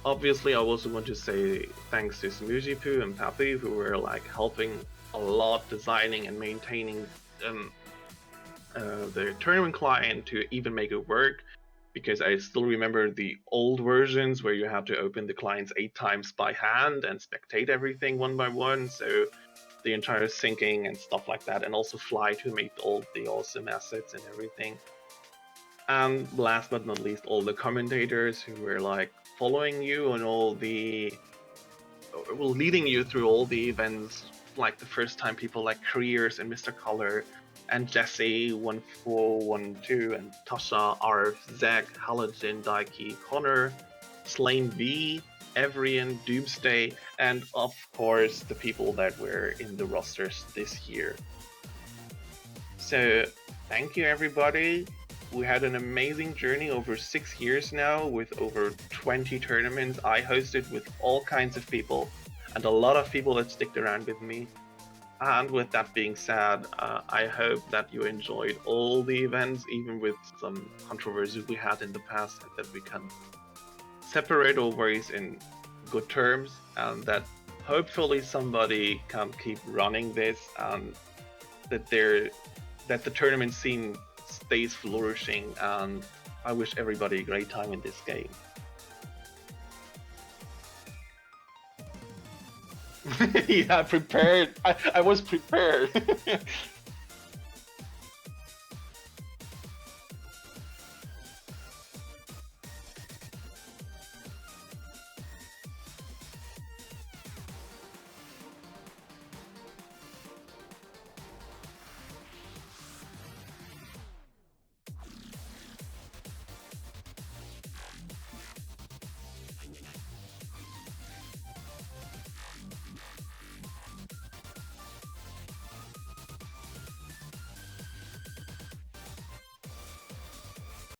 obviously I also want to say thanks to Smujipu and Papi, who were like helping a lot designing and maintaining the tournament client to even make it work, because I still remember the old versions where you had to open the clients 8 times by hand and spectate everything one by one, so the entire syncing and stuff like that, and also Fly to make all the awesome assets and everything. And last but not least, all the commentators who were like following you on all the, well, leading you through all the events, like the first time people like Careers and Mr. Color and Jesse 1412 and Tasha, Arf, Zach, Halogen, Daiki, Connor, Slane V, Evrian, Doomsday, and of course the people that were in the rosters this year. So thank you everybody. We had an amazing journey over 6 years now with over 20 tournaments I hosted with all kinds of people and a lot of people that sticked around with me. And with that being said, I hope that you enjoyed all the events, even with some controversies we had in the past, and that we can separate our ways in good terms, and that hopefully somebody can keep running this, and that the tournament scene stays flourishing, and I wish everybody a great time in this game. Yeah, prepared. I was prepared.